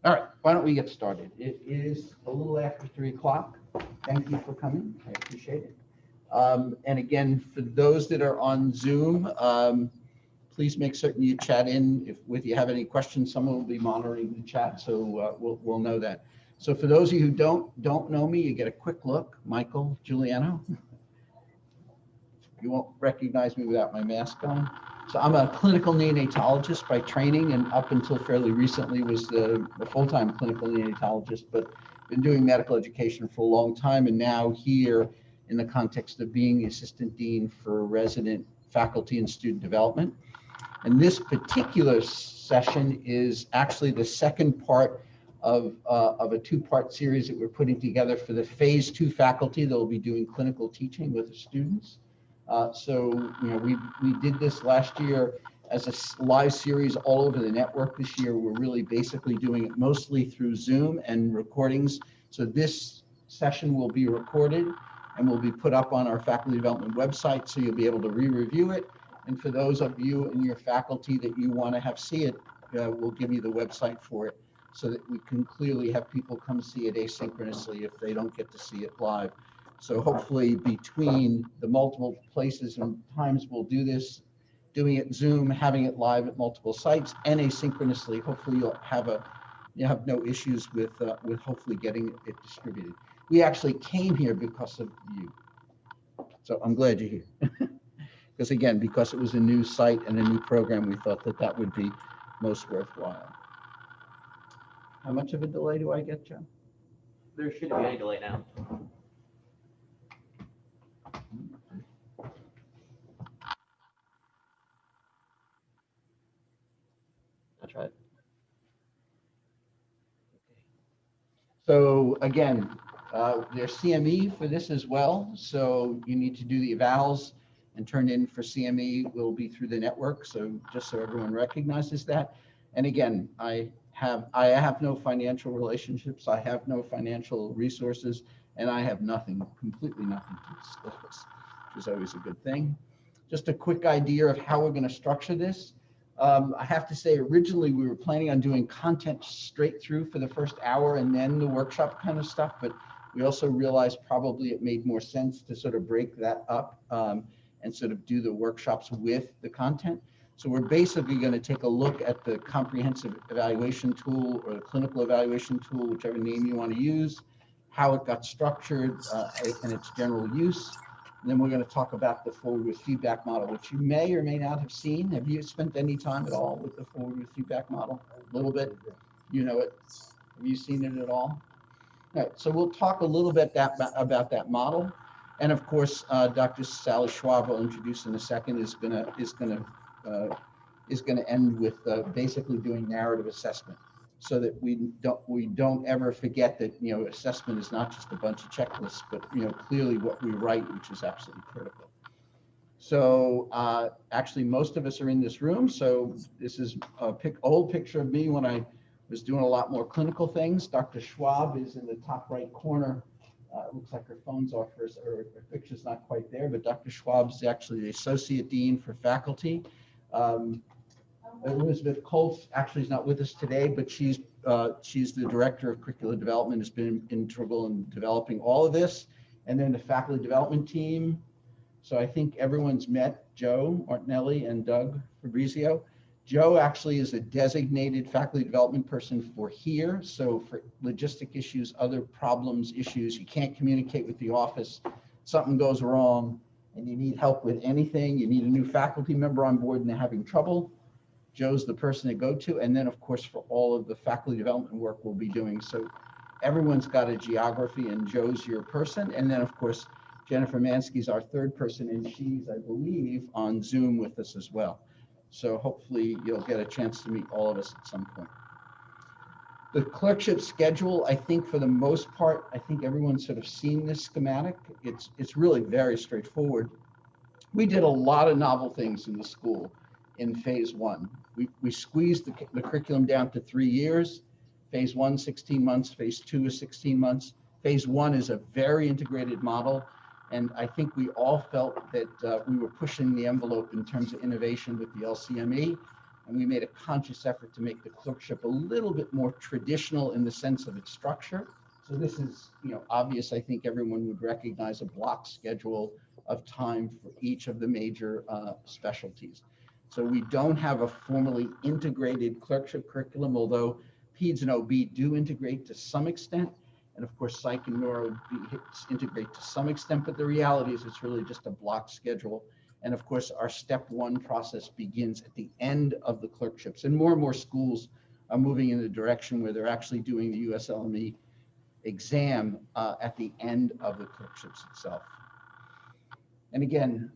All right, why don't we get started? It is a little after 3 o'clock. Thank you for coming. I appreciate it. And again, for those that are on Zoom, please make certain you chat in. If you have any questions, someone will be monitoring the chat, so we'll know that. So for those of you who don't know me, you get a quick look. Michael Giuliano. You won't recognize me without my mask on. So I'm a clinical neonatologist by training, and up until fairly recently was the full-time clinical neonatologist, but been doing medical education for a long time, and now here in the context of being the assistant dean for resident faculty and student development. And this particular session is actually the second part of a two-part series that we're putting together for the phase 2 faculty that will be doing clinical teaching with the students. So, we did this last year as a live series all over the network. This year, we're really basically doing it mostly through Zoom and recordings. So this session will be recorded and will be put up on our faculty development website, so you'll be able to re-review it. And for those of you in your faculty that you want to have see it, we'll give you the website for it so that we can clearly have people come see it asynchronously if they don't get to see it live. So hopefully between the multiple places and times we'll do this, doing it Zoom, having it live at multiple sites and asynchronously, hopefully you'll have no issues with hopefully getting it distributed. We actually came here because of you. So I'm glad you're here. Because again, because it was a new site and a new program, we thought that would be most worthwhile. How much of a delay do I get, Joe? There shouldn't be any delay now. That's right. So again, there's CME for this as well. So you need to do the evals and turn in for CME. Will be through the network. So just so everyone recognizes that. And again, I have no financial relationships. I have no financial resources, and I have nothing, completely nothing to disclose, which is always a good thing. Just a quick idea of how we're going to structure this. I have to say, originally we were planning on doing content straight through for the first hour and then the workshop kind of stuff, but we also realized probably it made more sense to sort of break that up and sort of do the workshops with the content. So we're basically going to take a look at the comprehensive evaluation tool or the clinical evaluation tool, whichever name you want to use, how it got structured and its general use. And then we're going to talk about the forward with feedback model, which you may or may not have seen. Have you spent any time at all with the forward with feedback model? A little bit? You know it? Have you seen it at all? All right, so we'll talk a little bit about that model. And of course, Dr. Sally Schwab will introduce in a second is going to end with basically doing narrative assessment, so that we don't ever forget that assessment is not just a bunch of checklists, but clearly what we write, which is absolutely critical. So actually most of us are in this room, so this is a old picture of me when I was doing a lot more clinical things. Dr. Schwab is in the top right corner. It looks like her phone's off, her picture's not quite there, but Dr. Schwab's actually the associate dean for faculty. Elizabeth Colts actually is not with us today, but she's the director of curricular development, has been integral in developing all of this. And then the faculty development team. So I think everyone's met Joe Martinelli and Doug Fabrizio. Joe actually is a designated faculty development person for here. So for logistic issues, other problems, issues, you can't communicate with the office, something goes wrong, and you need help with anything, you need a new faculty member on board and they're having trouble, Joe's the person to go to. And then of course, for all of the faculty development work we'll be doing. So everyone's got a geography and Joe's your person. And then of course, Jennifer Mansky's our third person, and she's, I believe, on Zoom with us as well. So hopefully you'll get a chance to meet all of us at some point. The clerkship schedule, I think for the most part, I think everyone's sort of seen this schematic. It's really very straightforward. We did a lot of novel things in the school in phase 1. We squeezed the curriculum down to 3 years. Phase 1, 16 months, phase 2 is 16 months. Phase 1 is a very integrated model. And I think we all felt that we were pushing the envelope in terms of innovation with the LCME. And we made a conscious effort to make the clerkship a little bit more traditional in the sense of its structure. So this is, obvious. I think everyone would recognize a block schedule of time for each of the major specialties. So we don't have a formally integrated clerkship curriculum, although PEDS and OB do integrate to some extent. And of course, psych and neuro integrate to some extent, but the reality is it's really just a block schedule. And of course, our step one process begins at the end of the clerkships. And more schools are moving in the direction where they're actually doing the USLME exam at the end of the clerkships itself. And again,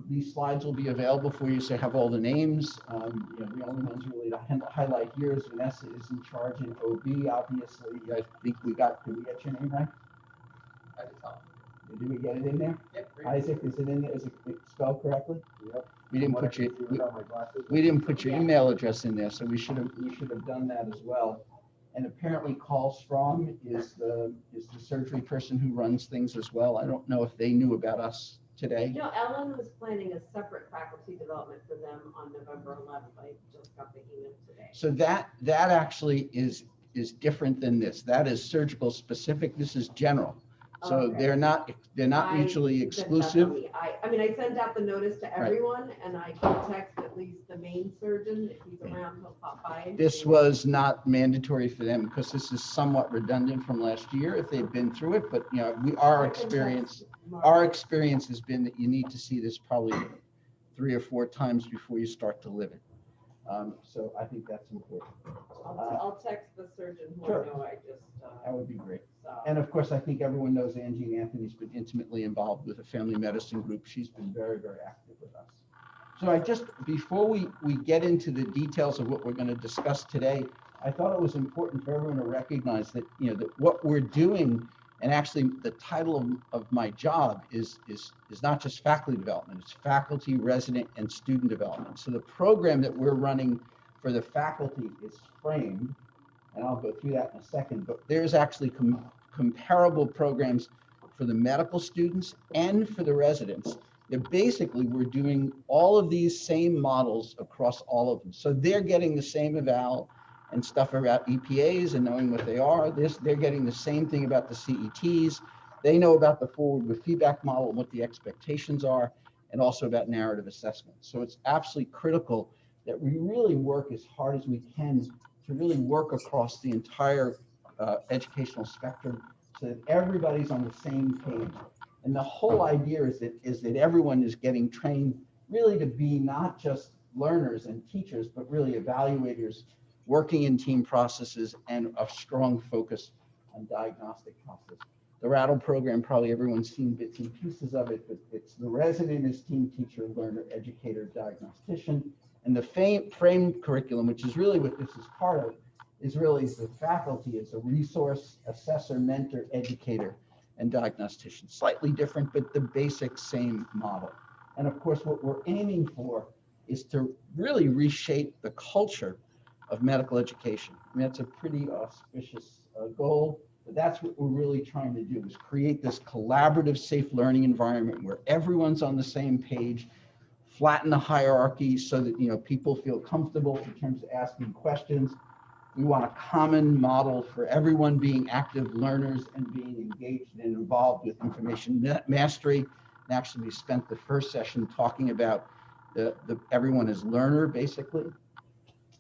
these slides will be available for you, so you have all the names. The only ones really to highlight here is Vanessa is in charge in OB, obviously. I think did we get your name right? At the top. Did we get it in there? Yep. Isaac, is it in there? Is it spelled correctly? Yep. We didn't put your email address in there, so we should have done that as well. And apparently Carl Strong is the surgery person who runs things as well. I don't know if they knew about us today. Ellen was planning a separate faculty development for them on November 11th. I just got the email today. So that actually is different than this. That is surgical specific. This is general. So Okay. they're not mutually exclusive. I sent out the notice to everyone, and I can text at least the main surgeon. If he's around, he'll pop by. This was not mandatory for them because this is somewhat redundant from last year if they've been through it. But our experience has been that you need to see this probably 3 or 4 times before you start to live it. So I think that's important. I'll text the surgeon who Sure. I know. That would be great. So. And of course, I think everyone knows Angie and Anthony's been intimately involved with the family medicine group. She's been very, very active with us. So before we get into the details of what we're going to discuss today, I thought it was important for everyone to recognize that, that what we're doing, and actually the title of my job is not just faculty development, it's faculty, resident, and student development. So the program that we're running for the faculty is framed, and I'll go through that in a second, but there's actually comparable programs for the medical students and for the residents. We're doing all of these same models across all of them. So they're getting the same eval and stuff about EPAs and knowing what they are. They're getting the same thing about the CETs. They know about the forward with feedback model and what the expectations are, and also about narrative assessment. So it's absolutely critical that we really work as hard as we can to really work across the entire educational spectrum so that everybody's on the same page. And the whole idea is that everyone is getting trained really to be not just learners and teachers, but really evaluators working in team processes and a strong focus on diagnostic process. The Rattle program, probably everyone's seen bits and pieces of it, but it's the resident is team teacher, learner, educator, diagnostician. And the framed curriculum, which is really what this is part of, is really the faculty as a resource, assessor, mentor, educator, and diagnostician. Slightly different, but the basic same model. And of course, what we're aiming for is to really reshape the culture of medical education. I mean, that's a pretty auspicious goal, but that's what we're really trying to do, is create this collaborative, safe learning environment where everyone's on the same page, flatten the hierarchy so that people feel comfortable in terms of asking questions. We want a common model for everyone being active learners and being engaged and involved with information mastery. And actually, we spent the first session talking about everyone as learner, basically.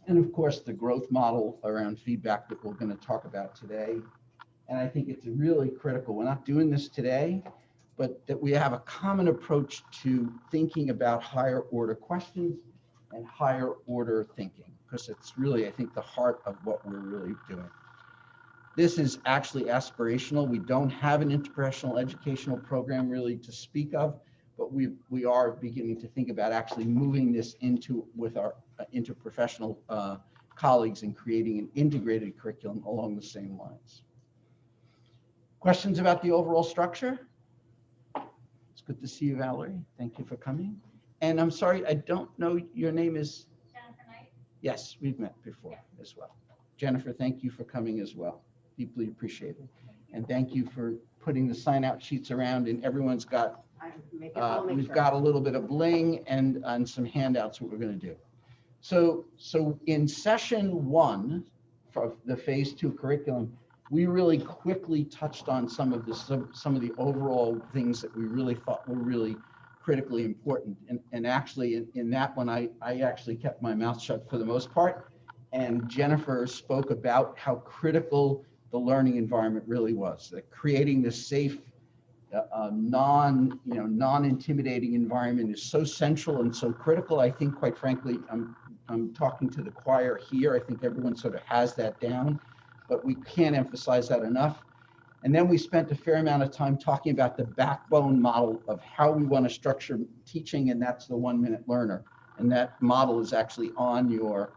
And of course, the growth model around feedback that we're going to talk about today. And I think it's really critical. We're not doing this today, but that we have a common approach to thinking about higher order questions and higher order thinking, because it's really, I think, the heart of what we're really doing. This is actually aspirational. We don't have an interprofessional educational program really to speak of, but we are beginning to think about actually moving this with our interprofessional colleagues and creating an integrated curriculum along the same lines. Questions about the overall structure? It's good to see you, Valerie. Thank you for coming. And I'm sorry, I don't know, your name is? Jennifer Knight. Yes, we've met before as well. Jennifer, thank you for coming as well. Deeply appreciated. And thank you for putting the sign out sheets around, and everyone's got, we've got a little bit of bling and some handouts what we're going to do. So in session 1 for the phase 2 curriculum, we really quickly touched on some of the overall things that we really thought were really critically important. And actually in that one, I actually kept my mouth shut for the most part. And Jennifer spoke about how critical the learning environment really was, that creating this safe, non-intimidating environment is so central and so critical. I think, quite frankly, I'm talking to the choir here. I think everyone sort of has that down, but we can't emphasize that enough. And then we spent a fair amount of time talking about the backbone model of how we want to structure teaching, and that's the 1-minute learner. And that model is actually on your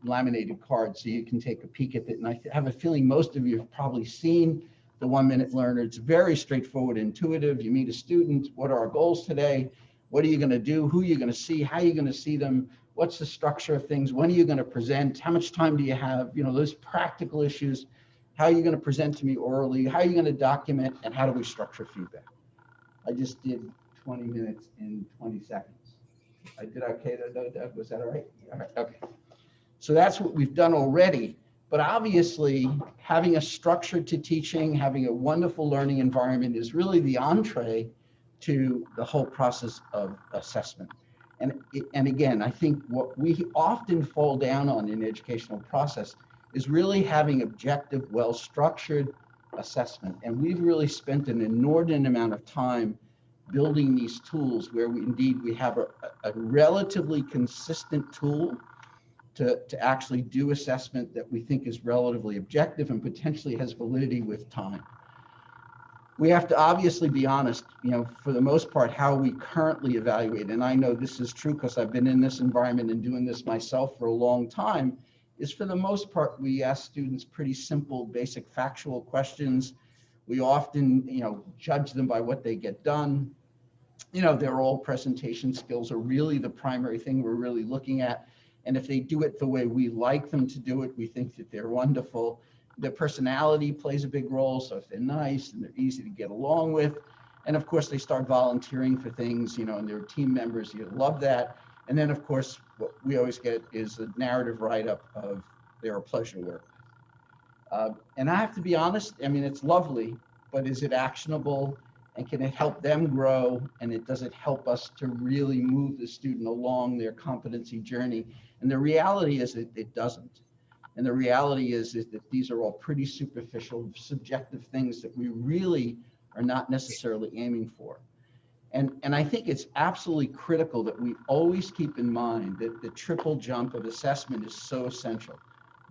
laminated card, so you can take a peek at it. And I have a feeling most of you have probably seen the 1-minute learner. It's very straightforward, intuitive. You meet a student. What are our goals today? What are you going to do? Who are you going to see? How are you going to see them? What's the structure of things? When are you going to present? How much time do you have? Those practical issues. How are you going to present to me orally? How are you going to document? And how do we structure feedback? I just did 20 minutes in 20 seconds. I did okay, Doug? Was that all right? All right, okay. So that's what we've done already. But obviously, having a structure to teaching, having a wonderful learning environment is really the entree to the whole process of assessment. And again, I think what we often fall down on in educational process is really having objective, well-structured assessment. And we've really spent an inordinate amount of time building these tools where we have a relatively consistent tool to actually do assessment that we think is relatively objective and potentially has validity with time. We have to obviously be honest, for the most part, how we currently evaluate, and I know this is true because I've been in this environment and doing this myself for a long time, is for the most part, we ask students pretty simple, basic factual questions. We often, judge them by what they get done. Their oral presentation skills are really the primary thing we're really looking at. And if they do it the way we like them to do it, we think that they're wonderful. Their personality plays a big role. So if they're nice and they're easy to get along with, and of course they start volunteering for things, and they're team members, you love that. And then of course, what we always get is a narrative write-up of they're a pleasure to work. And I have to be honest, it's lovely, but is it actionable? And can it help them grow? And does it help us to really move the student along their competency journey? And the reality is that it doesn't. And the reality is that these are all pretty superficial, subjective things that we really are not necessarily aiming for. And I think it's absolutely critical that we always keep in mind that the triple jump of assessment is so essential.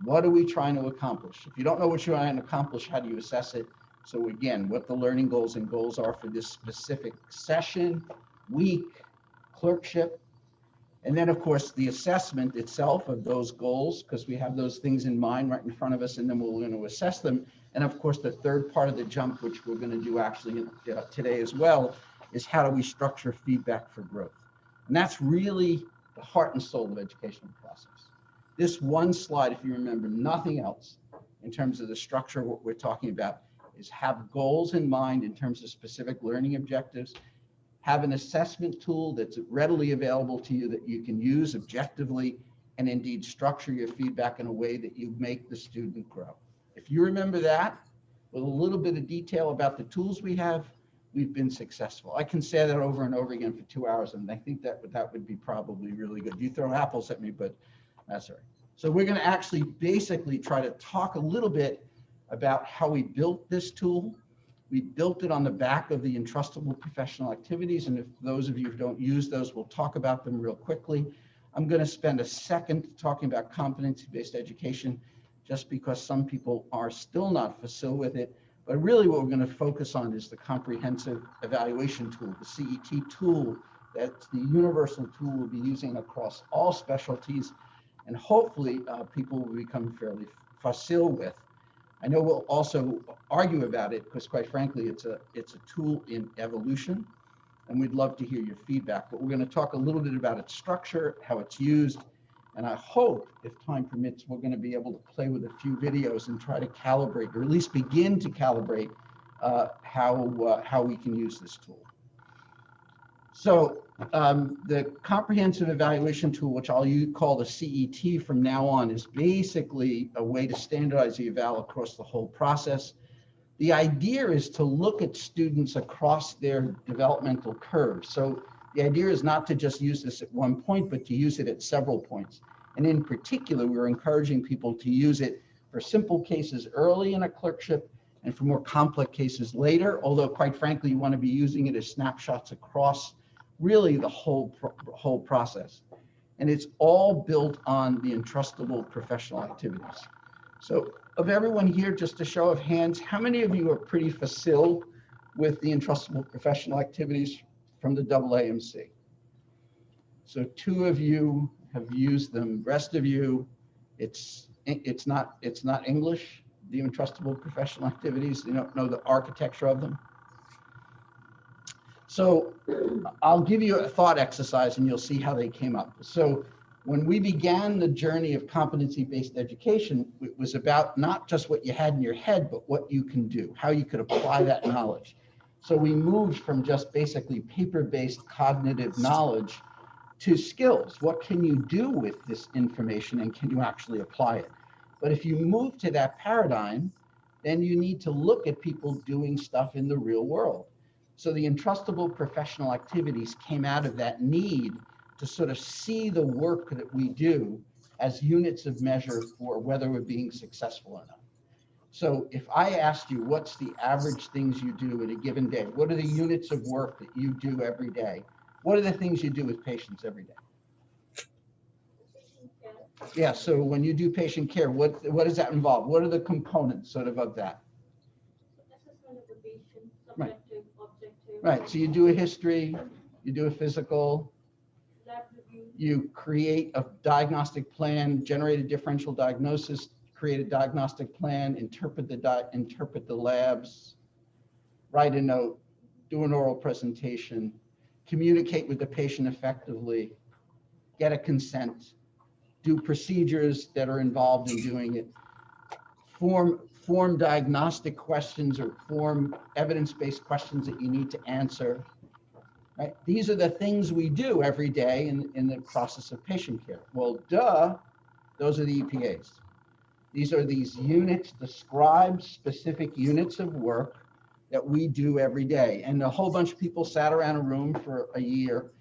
What are we trying to accomplish? If you don't know what you're trying to accomplish, how do you assess it? So again, what the learning goals are for this specific session, week, clerkship, and then of course the assessment itself of those goals, because we have those things in mind right in front of us, and then we're going to assess them. And of course, the third part of the jump, which we're going to do actually today as well, is how do we structure feedback for growth? And that's really the heart and soul of educational process. This one slide, if you remember nothing else in terms of the structure of what we're talking about, is have goals in mind in terms of specific learning objectives, have an assessment tool that's readily available to you that you can use objectively, and indeed structure your feedback in a way that you make the student grow. If you remember that, with a little bit of detail about the tools we have, we've been successful. I can say that over and over again for 2 hours, and I think that would be probably really good. You throw apples at me, but that's all right. So we're going to actually basically try to talk a little bit about how we built this tool. We built it on the back of the Entrustable Professional Activities, and if those of you who don't use those, we'll talk about them real quickly. I'm going to spend a second talking about competency-based education, just because some people are still not facile with it. But really what we're going to focus on is the comprehensive evaluation tool, the CET tool. That's the universal tool we'll be using across all specialties, and hopefully people will become fairly facile with. I know we'll also argue about it because, quite frankly, it's a tool in evolution, and we'd love to hear your feedback. But we're going to talk a little bit about its structure, how it's used, and I hope, if time permits, we're going to be able to play with a few videos and try to calibrate, or at least begin to calibrate how we can use this tool. So The comprehensive evaluation tool, which I'll call the CET from now on, is basically a way to standardize the eval across the whole process. The idea is to look at students across their developmental curve. So the idea is not to just use this at one point, but to use it at several points. And in particular, we're encouraging people to use it for simple cases early in a clerkship and for more complex cases later, although quite frankly, you want to be using it as snapshots across really the whole process. And it's all built on the entrustable professional activities. So of everyone here, just a show of hands, how many of you are pretty facile with the entrustable professional activities from the AAMC? So 2 of you have used them. Rest of you, it's not English, the entrustable professional activities. You don't know the architecture of them. So I'll give you a thought exercise and you'll see how they came up. So when we began the journey of competency-based education, it was about not just what you had in your head, but what you can do, how you could apply that knowledge. So we moved from just basically paper-based cognitive knowledge to skills. What can you do with this information and can you actually apply it? But if you move to that paradigm, then you need to look at people doing stuff in the real world. So the entrustable professional activities came out of that need to sort of see the work that we do as units of measure for whether we're being successful or not. So if I asked you, what's the average things you do in a given day? What are the units of work that you do every day? What are the things you do with patients every day? Yeah, so when you do patient care, what does that involve? What are the components sort of that? Assessment of the patient, Right. subjective, objective. Right, so you do a history, you do a physical, Lab review. you create a diagnostic plan, generate a differential diagnosis, create a diagnostic plan, interpret the labs, write a note, do an oral presentation, communicate with the patient effectively, get a consent, do procedures that are involved in doing it, form diagnostic questions or form evidence-based questions that you need to answer. Right? These are the things we do every day in the process of patient care. Well, those are the EPAs. These are these units, described specific units of work that we do every day. And a whole bunch of people sat around a room for a year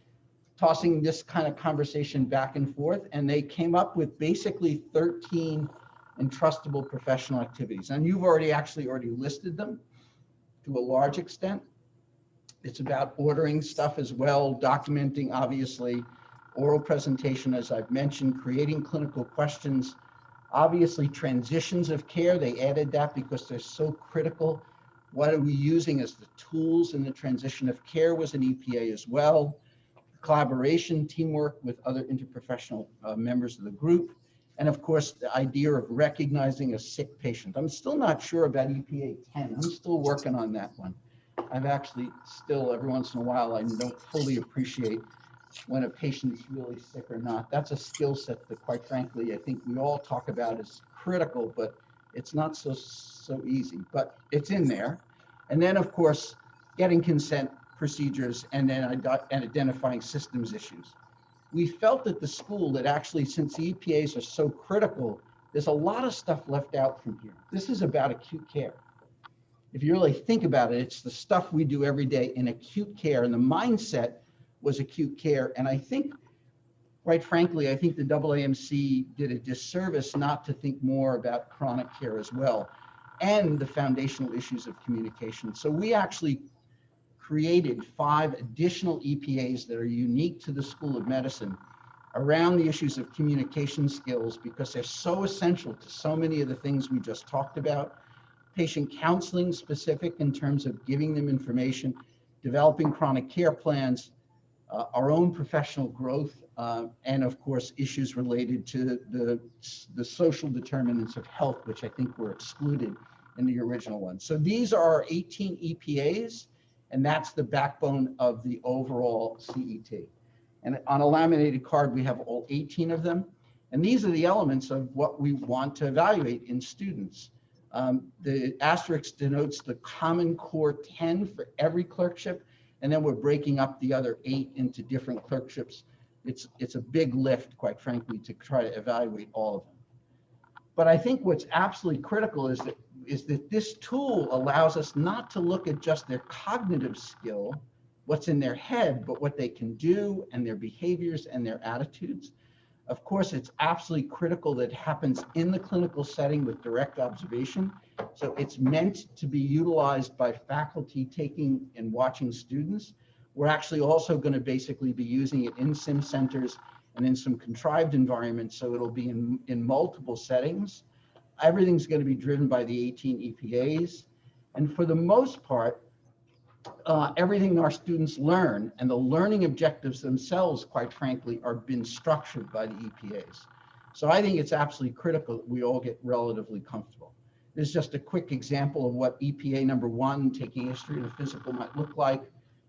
tossing this kind of conversation back and forth, and they came up with basically 13 entrustable professional activities. And you've already listed them to a large extent. It's about ordering stuff as well, documenting, obviously, oral presentation, as I've mentioned, creating clinical questions, obviously transitions of care. They added that because they're so critical. What are we using as the tools in the transition of care was an EPA as well. Collaboration, teamwork with other interprofessional members of the group. And of course, the idea of recognizing a sick patient. I'm still not sure about EPA 10. I'm still working on that one. I've actually still, every once in a while, I don't fully appreciate when a patient is really sick or not. That's a skill set that, quite frankly, I think we all talk about as critical, but it's not so easy, but it's in there. And then, of course, getting consent procedures and then identifying systems issues. We felt at the school that actually, since the EPAs are so critical, there's a lot of stuff left out from here. This is about acute care. If you really think about it, it's the stuff we do every day in acute care, and the mindset was acute care. And I think, quite frankly, I think the AAMC did a disservice not to think more about chronic care as well, and the foundational issues of communication. So we actually created 5 additional EPAs that are unique to the School of Medicine around the issues of communication skills, because they're so essential to so many of the things we just talked about. Patient counseling specific in terms of giving them information, developing chronic care plans, our own professional growth, and of course, issues related to the social determinants of health, which I think were excluded in the original one. So these are our 18 EPAs, and that's the backbone of the overall CET. And on a laminated card, we have all 18 of them. And these are the elements of what we want to evaluate in students. The asterisk denotes the Common Core 10 for every clerkship. And then we're breaking up the other 8 into different clerkships. It's a big lift, quite frankly, to try to evaluate all of them. But I think what's absolutely critical is that this tool allows us not to look at just their cognitive skill, what's in their head, but what they can do and their behaviors and their attitudes. Of course, it's absolutely critical that it happens in the clinical setting with direct observation. So it's meant to be utilized by faculty taking and watching students. We're actually also going to basically be using it in sim centers and in some contrived environments, so it'll be in multiple settings. Everything's going to be driven by the 18 EPAs. And for the most part, everything our students learn and the learning objectives themselves, quite frankly, are been structured by the EPAs. So I think it's absolutely critical that we all get relatively comfortable. This is just a quick example of what EPA number 1, taking history and a physical, might look like.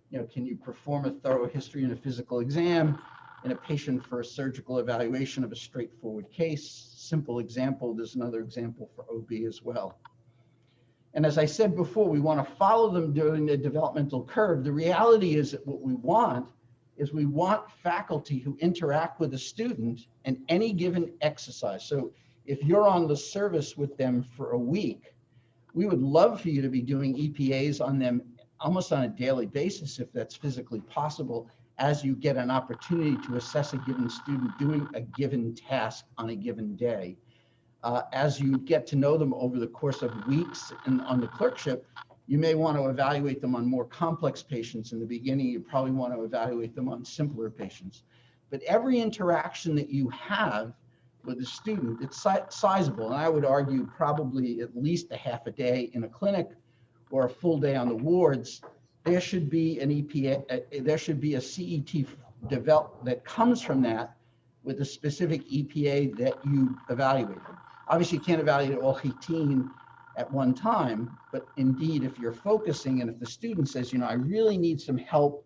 You know, can you perform a thorough history and a physical exam in a patient for a surgical evaluation of a straightforward case? Simple example. There's another example for OB as well. And as I said before, we want to follow them during the developmental curve. The reality is that what we want is we want faculty who interact with a student in any given exercise. So if you're on the service with them for a week, we would love for you to be doing EPAs on them almost on a daily basis, if that's physically possible, as you get an opportunity to assess a given student doing a given task on a given day. As you get to know them over the course of weeks and on the clerkship, you may want to evaluate them on more complex patients. In the beginning, you probably want to evaluate them on simpler patients. But every interaction that you have with a student, it's sizable. And I would argue probably at least a half a day in a clinic or a full day on the wards. There should be an EPA, there should be a CET developed that comes from that with a specific EPA that you evaluate them. Obviously, you can't evaluate all 18 at one time, but indeed, if you're focusing and if the student says, you know, I really need some help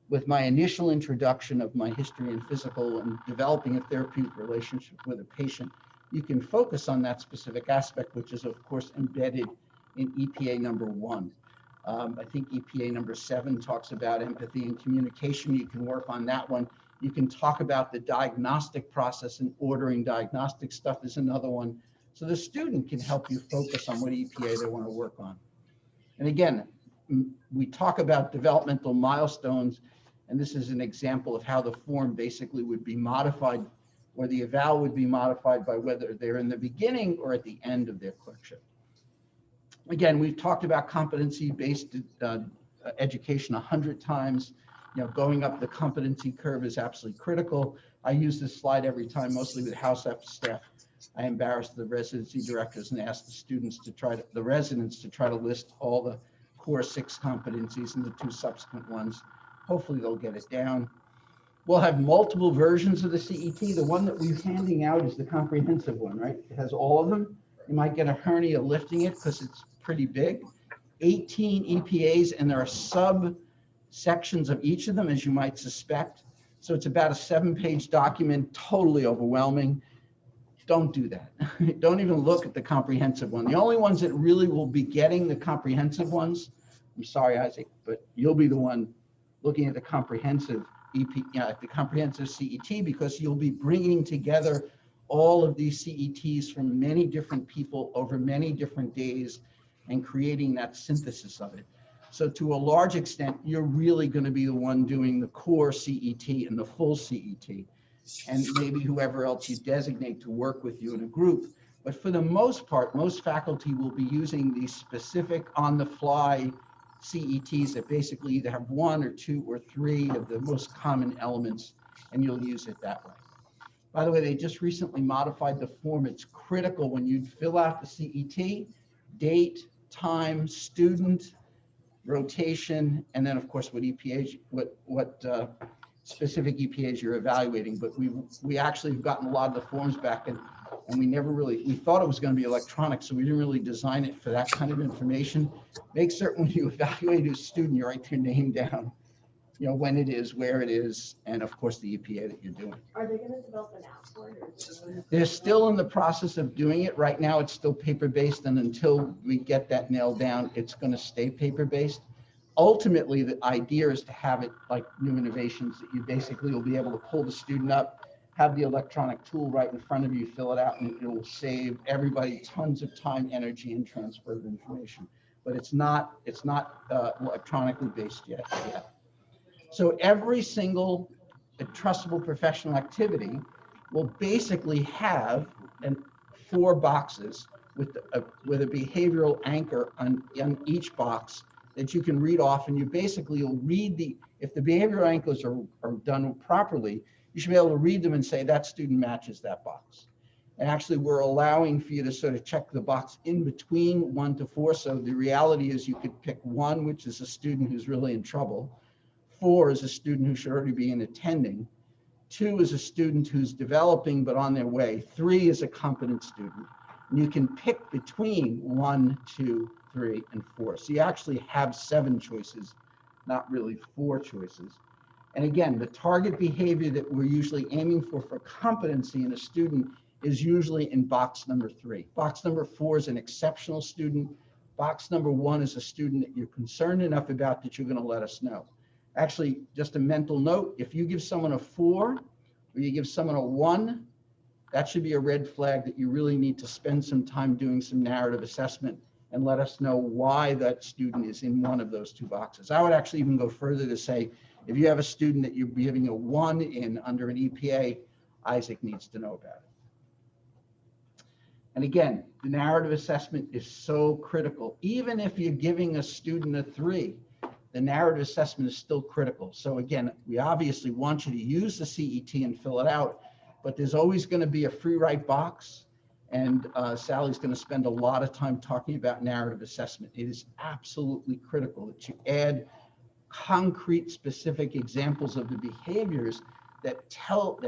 with my initial introduction of my history and physical and developing a therapeutic relationship with a patient, you can focus on that specific aspect, which is, of course, embedded in EPA number 1. I think EPA number 7 talks about empathy and communication. You can work on that one. You can talk about the diagnostic process, and ordering diagnostic stuff is another one. So the student can help you focus on what EPA they want to work on. And again, we talk about developmental milestones, and this is an example of how the form basically would be modified, or the eval would be modified by whether they're in the beginning or at the end of their clerkship. Again, we've talked about competency-based education 100 times. You know, going up the competency curve is absolutely critical. I use this slide every time, mostly with house staff. I embarrass the residency directors and ask the students to the residents to try to list all the core 6 competencies and the 2 subsequent ones. Hopefully they'll get it down. We'll have multiple versions of the CET. The one that we're handing out is the comprehensive one, right? It has all of them. You might get a hernia lifting it because it's pretty big. 18 EPAs, and there are subsections of each of them, as you might suspect. So it's about a 7-page document, totally overwhelming. Don't do that. Don't even look at the comprehensive one. The only ones that really will be getting the comprehensive ones, I'm sorry, Isaac, but you'll be the one looking at the comprehensive the comprehensive CET, because you'll be bringing together all of these CETs from many different people over many different days and creating that synthesis of it. So to a large extent, you're really going to be the one doing the core CET and the full CET, and maybe whoever else you designate to work with you in a group. But for the most part, most faculty will be using these specific on-the-fly CETs that basically either have 1 or 2 or 3 of the most common elements, and you'll use it that way. By the way, they just recently modified the form. It's critical when you fill out the CET, date, time, student, rotation, and then of course what EPAs, what specific EPAs you're evaluating. But we actually have gotten a lot of the forms back, and we never really, we thought it was going to be electronic, so we didn't really design it for that kind of information. Make certain when you evaluate a student, you write their name down, you know, when it is, where it is, and of course the EPA that you're doing. Are they going to develop an app for it? Or is it They're still in the process of doing it. Right now, it's still paper-based, and until we get that nailed down, it's going to stay paper-based. ultimately, the idea is to have it like new innovations, that you basically will be able to pull the student up, have the electronic tool right in front of you, fill it out, and it will save everybody tons of time, energy, and transfer of information. But it's not electronically based yet. So every single trustable professional activity will basically have 4 boxes with a behavioral anchor on each box that you can read off, and you basically will read if the behavioral anchors are done properly, you should be able to read them and say that student matches that box. And actually, we're allowing for you to sort of check the box in between 1 to 4. So the reality is you could pick 1, which is a student who's really in trouble. 4 is a student who should already be in attending. 2 is a student who's developing but on their way. 3 is a competent student. And you can pick between 1, 2, 3, and 4. So you actually have 7 choices, not really 4 choices. And again, the target behavior that we're usually aiming for competency in a student is usually in box number 3. Box number 4 is an exceptional student. Box number 1 is a student that you're concerned enough about that you're going to let us know. Actually, just a mental note, if you give someone a 4 or you give someone a 1, that should be a red flag that you really need to spend some time doing some narrative assessment and let us know why that student is in one of those 2 boxes. I would actually even go further to say, if you have a student that you're giving a 1 in under an EPA, Isaac needs to know about it. And again, the narrative assessment is so critical. Even if you're giving a student a 3, the narrative assessment is still critical. So again, we obviously want you to use the CET and fill it out, but there's always going to be a free write box. And Sally's going to spend a lot of time talking about narrative assessment. It is absolutely critical that you add concrete, specific examples of the behaviors that tell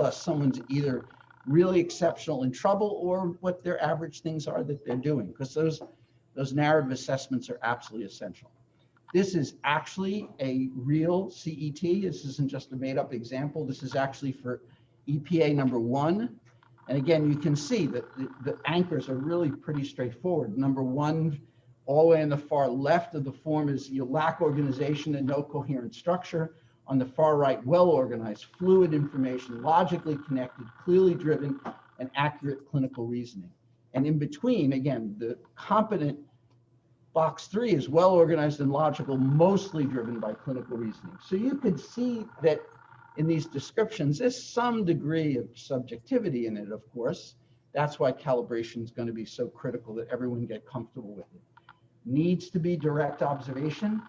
us someone's either really exceptional in trouble or what their average things are that they're doing, because those narrative assessments are absolutely essential. This is actually a real CET. This isn't just a made-up example. This is actually for EPA number 1. And again, you can see that the anchors are really pretty straightforward. Number 1, all the way in the far left of the form is you lack organization and no coherent structure. On the far right, well-organized, fluid information, logically connected, clearly driven, and accurate clinical reasoning. And in between, again, the competent box 3 is well-organized and logical, mostly driven by clinical reasoning. So you could see that in these descriptions, there's some degree of subjectivity in it, of course. That's why calibration is going to be so critical, that everyone get comfortable with it. Needs to be direct observation.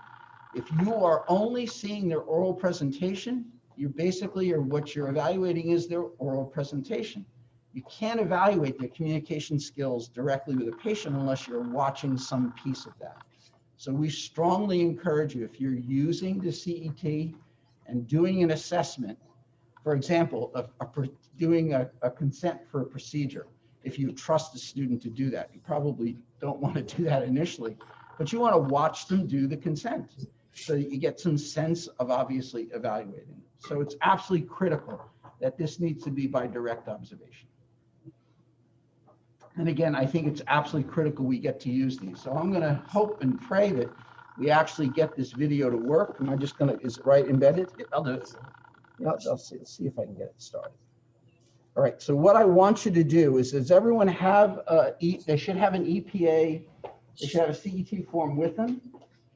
If you are only seeing their oral presentation, what you're evaluating is their oral presentation. You can't evaluate their communication skills directly with a patient unless you're watching some piece of that. So we strongly encourage you, if you're using the CET and doing an assessment, for example, doing a consent for a procedure, if you trust the student to do that, you probably don't want to do that initially, but you want to watch them do the consent so that you get some sense of obviously evaluating. So it's absolutely critical that this needs to be by direct observation. And again, I think it's absolutely critical we get to use these. So I'm going to hope and pray that we actually get this video to work. Am I just going to, is it right embedded? I'll do it. Yeah, I'll see if I can get it started. All right, so what I want you to do is, does everyone have, they should have an EPA, they should have a CET form with them.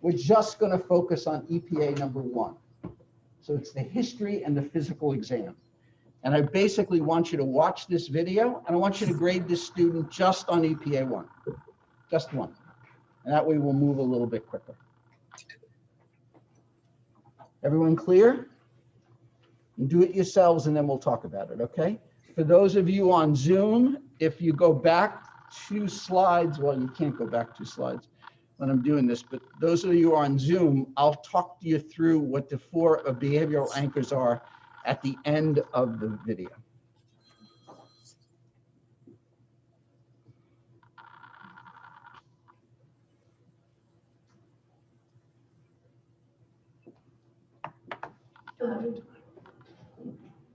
We're just going to focus on EPA number 1. So it's the history and the physical exam. And I basically want you to watch this video, and I want you to grade this student just on EPA 1, just 1. And that way we'll move a little bit quicker. Everyone clear? You do it yourselves and then we'll talk about it, okay? For those of you on Zoom, if you go back 2 slides, well, you can't go back 2 slides when I'm doing this, but those of you on Zoom, I'll talk you through what the 4 behavioral anchors are at the end of the video.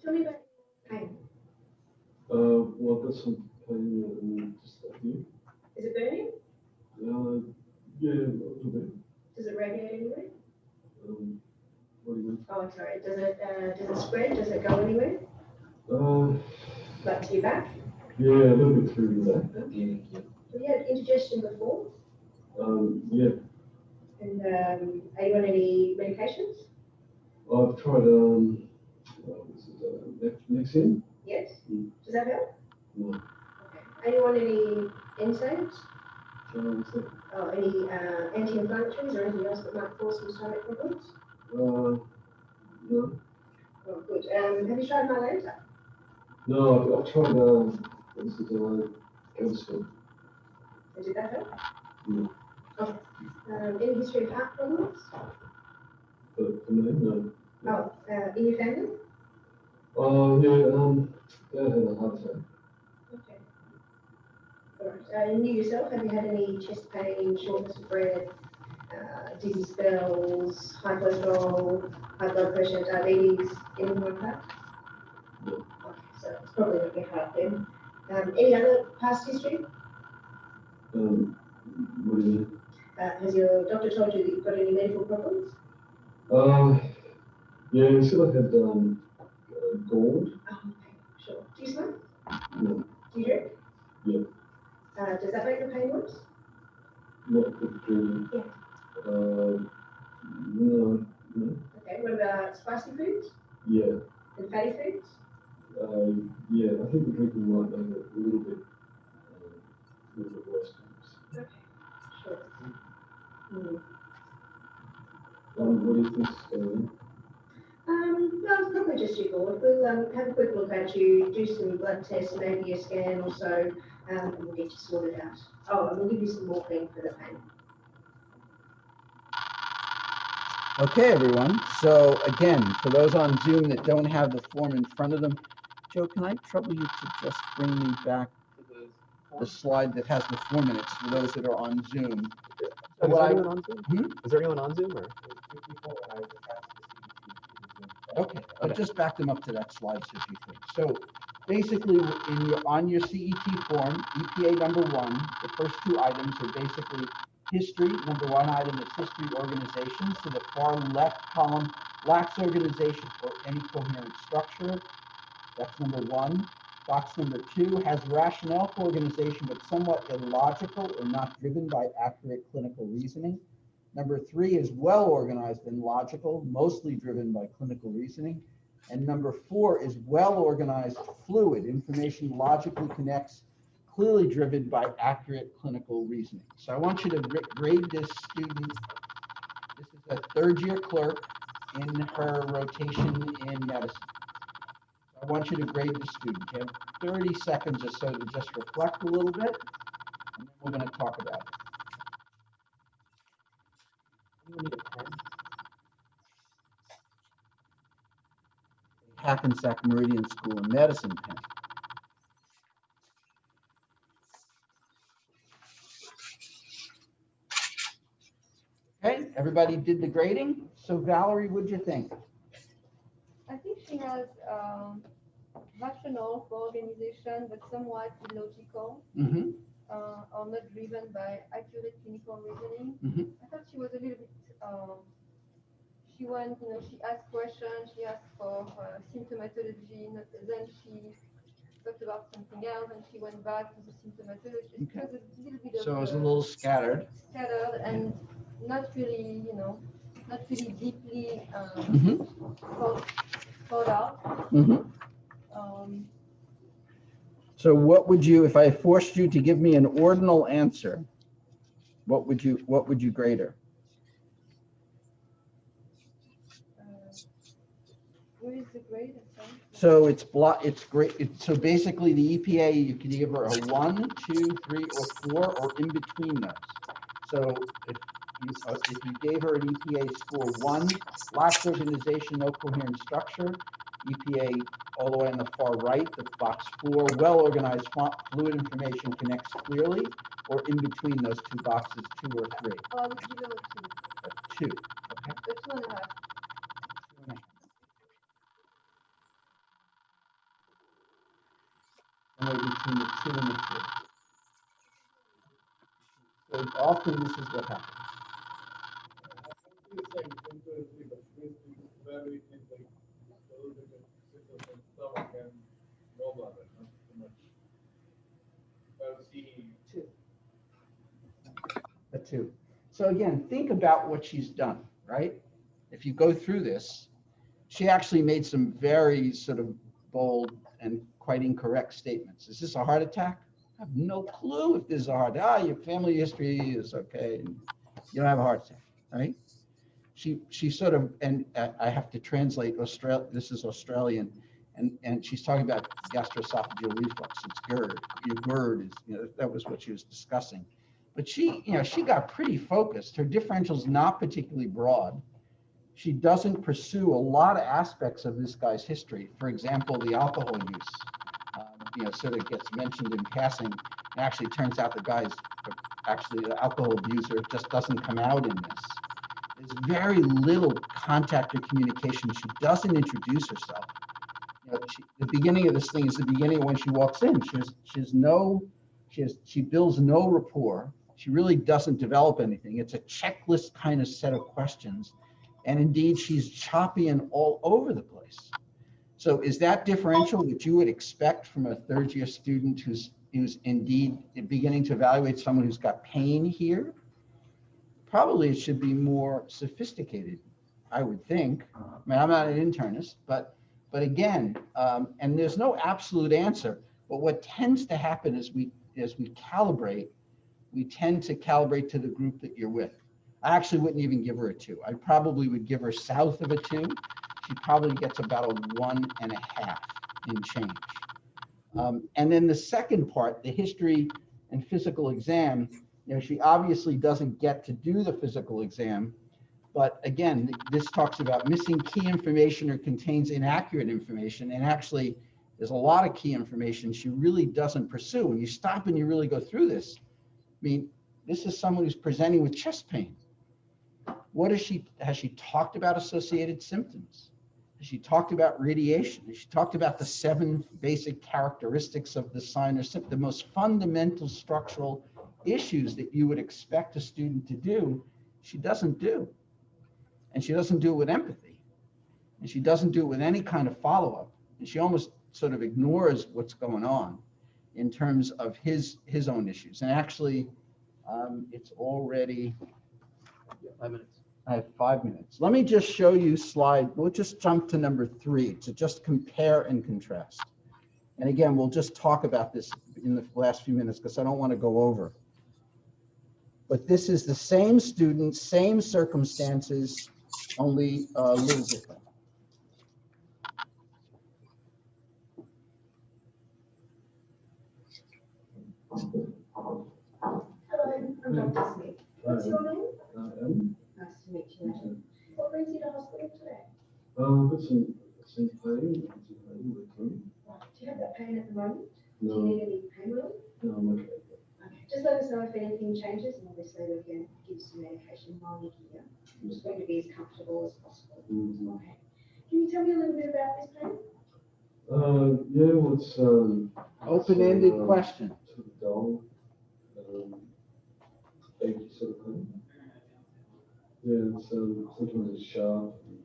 Tell me about. Hi. Well, this one playing just a few. Is it burning? Yeah, a little bit. Does it radiate anyway? Oh, sorry. Does it spread? Does it go anywhere? Like to your back? Yeah, a little bit through that. Have you had indigestion before? Yeah, And are you on any medications? I've tried, Nexium? Yes. Mm. Does that help? No. Okay. Are you on any NSAIDs? What's that? Oh, any anti-inflammatories or anything else that might cause some stomach problems? No. Oh, good. Have you tried Mylanta? No, I've tried, Calibration. And did that help? No. Okay. Any history of heart problems? For me, no. Oh, in your family? Dad had a heart attack. Okay. All right. And you yourself, have you had any chest pain, shortness of breath, dizzy spells, high cholesterol, high blood pressure, diabetes, anything like that? No. Okay, so it's probably not your heart then. Any other past history? What do you mean? Has your doctor told you that you've got any medical problems? Yeah, he said I had, gold. Oh, okay, sure. Do you smoke? No. Do you drink? Yeah. Does that make the pain worse? What with drinking? Yeah. No. Okay, what about spicy foods Yeah. and fatty foods? Yeah, I think the drinking might make it a little bit worse. Okay, sure. Mm. What do you think's going No, it's probably just your board. We'll have a quick look at you, do some blood tests, maybe a scan or so, and we'll get you sorted out. Oh, and we'll give you some morphine for the pain. Okay, everyone. So again, for those on Zoom that don't have the form in front of them, Joe, can I trouble you to just bring me back the slide that has the 4 minutes for those that are on Zoom? Is What I- anyone on Zoom? Is there anyone on Zoom or? Okay, I'll just back them up to that slide so you can. So basically, on your CET form, EPA number 1, the first 2 items are basically history. Number 1 item is history organization. So the far left column lacks organization or any coherent structure. That's number 1. Box number 2 has rationale for organization, but somewhat illogical or not driven by accurate clinical reasoning. Number 3 is well organized and logical, mostly driven by clinical reasoning. And number 4 is well organized, fluid, information logically connects, clearly driven by accurate clinical reasoning. So I want you to grade this student. This is a 3rd-year clerk in her rotation in medicine. I want you to grade the student. You have 30 seconds or so to just reflect a little bit, and then we're going to talk about it. Anyone need a pen? Hackensack Meridian School of Medicine pen. Okay, everybody did the grading. So Valerie, what'd you think? I think she has rational for organization, but somewhat illogical, Mm-hmm. or not driven by accurate clinical reasoning. Mm-hmm. I thought she was a little bit, she went, she asked questions, she asked for symptomatology, then she talked about something else, and she went back to the symptomatology. Okay. It was a little bit So it was a of little scattered. scattered and not really, not really deeply Mm-hmm. thought out. Mm-hmm. So what would you, if I forced you to give me an ordinal answer, what would you grade her? Where is the grade? So it's great. So basically the EPA, you can give her a 1, 2, 3, or 4, or in between those. So if you gave her an EPA score 1, lacks organization, no coherent structure, EPA all the way on the far right, the box 4, well organized, fluid information connects clearly, or in between those 2 boxes, 2 or 3. Oh, I would give her a 2. 2. Okay. A 2.5. 2.5. Somewhere between the 2 and the 3. So often this is what happens. Very in like a little bit of stomach and gallbladder, not too much. See, A 2. So again, think about what she's done, right? If you go through this, she actually made some very sort of bold and quite incorrect statements. Is this a heart attack? I have no clue if this is a heart attack. Your family history is okay. And you don't have a heart attack, right? She sort of, and I have to translate this is Australian, and she's talking about gastroesophageal reflux. It's GERD. Your GERD is, that was what she was discussing. But she got pretty focused. Her differential's not particularly broad. She doesn't pursue a lot of aspects of this guy's history. For example, the alcohol use, sort of gets mentioned in passing. It actually turns out the guy's actually the alcohol abuser. It just doesn't come out in this. There's very little contact or communication. She doesn't introduce herself. The beginning of this thing is the beginning of when she walks in. She builds no rapport. She really doesn't develop anything. It's a checklist kind of set of questions. And indeed, she's choppy and all over the place. So is that differential that you would expect from a third-year student who's indeed beginning to evaluate someone who's got pain here? Probably it should be more sophisticated, I would think. I mean, I'm not an internist, but again, and there's no absolute answer. But what tends to happen is as we calibrate, we tend to calibrate to the group that you're with. I actually wouldn't even give her a 2. I probably would give her south of a 2. She probably gets about a 1.5 in change. And then the second part, the history and physical exam, she obviously doesn't get to do the physical exam. But again, this talks about missing key information or contains inaccurate information. And actually, there's a lot of key information she really doesn't pursue. When you stop and you really go through this, I mean, this is someone who's presenting with chest pain. Has she talked about associated symptoms? Has she talked about radiation? Has she talked about the 7 basic characteristics of the sign or symptom, the most fundamental structural issues that you would expect a student to do? She doesn't do. And she doesn't do it with empathy. And she doesn't do it with any kind of follow-up. And she almost sort of ignores what's going on in terms of his own issues. And actually, it's already 5 minutes. I have 5 minutes. Let me just show you slide. We'll just jump to number 3 to just compare and contrast. And again, we'll just talk about this in the last few minutes because I don't want to go over. But this is the same student, same circumstances, only a little different. Hello, I'm Dr. Smith. What's your name? Nice to meet you. What brings you to hospital today? Got some pain. Right. Do you have that pain at the moment? No. Do you need any pain relief? No, I'm okay. Okay. Just let us know if anything changes, and obviously we can give you some medication while you're here. I'm just going to be as comfortable as possible. Okay. Can you tell me a little bit about this pain? Yeah, well, it's Open-ended question. sort of dull, achy sort of pain. Yeah, it's sometimes it's sharp, and